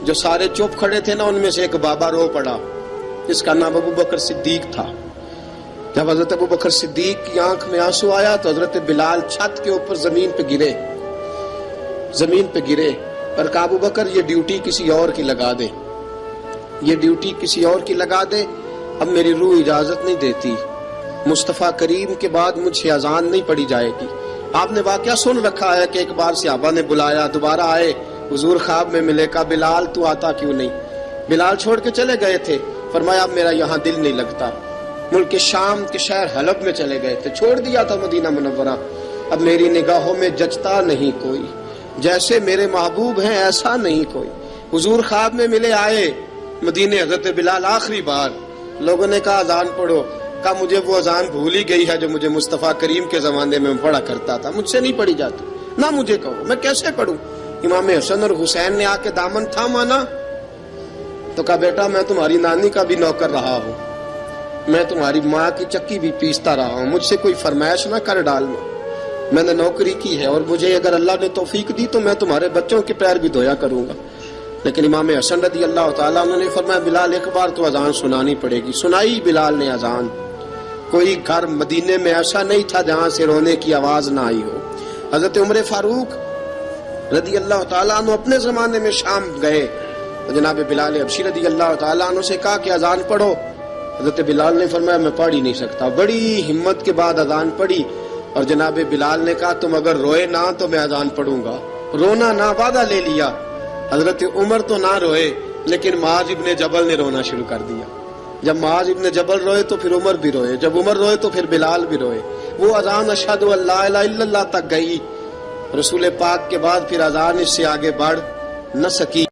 جو سارے چپ کھڑے تھے نا ان میں سے ایک بابا رو پڑا جس کا نام ابو بکر صدیق تھا. جب حضرت ابو بکر صدیق کی آنکھ میں آنسو آیا تو حضرت بلال چھت کے اوپر زمین پہ گرے اور کہا ابو بکر یہ ڈیوٹی کسی اور کی لگا دے، یہ ڈیوٹی کسی اور کی لگا دے، اب میری روح اجازت نہیں دیتی، مصطفیٰ کریم کے بعد مجھ سے اذان نہیں پڑی جائے گی. آپ نے واقعہ سن رکھا ہے کہ ایک بار صحابہ نے بلایا، دوبارہ آئے، حضور خواب میں ملے. کہا بلال تو آتا کیوں نہیں؟ بلال چھوڑ کے چلے گئے تھے. فرمایا اب میرا یہاں دل نہیں لگتا. ملک شام کے شہر حلب میں چلے گئے تھے، چھوڑ دیا تھا مدینہ منورہ. اب میری نگاہوں میں جچتا نہیں کوئی، جیسے میرے محبوب ہیں ایسا نہیں کوئی. حضور خواب میں ملے، آئے مدینے. حضرت بلال آخری بار، لوگوں نے کہا اذان پڑھو. کہا مجھے وہ اذان بھول ہی گئی ہے جو مجھے مصطفیٰ کریم کے زمانے میں پڑھا کرتا تھا، مجھ سے نہیں پڑھی جاتی. نہ مجھے کہو، میں کیسے پڑھوں؟ امام حسن اور حسین نے آ کے دامن تھاما نا تو کہا بیٹا میں تمہاری نانی کا بھی نوکر رہا ہوں، میں تمہاری ماں کی چکی بھی پیستا رہا ہوں، مجھ سے کوئی فرمائش نہ کر ڈالنا. میں نے نوکری کی ہے اور مجھے اگر اللہ نے توفیق دی تو میں تمہارے بچوں کے پیر بھی دھویا کروں گا. لیکن امام حسن رضی اللہ تعالیٰ عنہ نے فرمایا بلال ایک بار تو اذان سنانی پڑے گی. سنائی بلال نے اذان. کوئی گھر مدینے میں ایسا نہیں تھا جہاں سے رونے کی آواز نہ آئی ہو. حضرت عمر فاروق رضی اللہ تعالیٰ عنہ اپنے زمانے میں شام گئے تو جناب بلال حبشی رضی اللہ تعالیٰ عنہ سے کہا کہ اذان پڑھو. حضرت بلال نے فرمایا میں پڑھ ہی نہیں سکتا. بڑی ہمت کے بعد اذان پڑھی اور جناب بلال نے کہا تم اگر روئے نہ تو میں اذان پڑھوں گا. رونا نہ، وعدہ لے لیا. حضرت عمر تو نہ روئے لیکن معاذ ابن جبل نے رونا شروع کر دیا. جب معاذ ابن جبل روئے تو پھر عمر بھی روئے، جب عمر روئے تو پھر بلال بھی روئے. وہ اذان اشہد ان لا الہ الا اللہ تک گئی. رسول پاک کے بعد پھر اذان اس سے آگے بڑھ نہ سکی.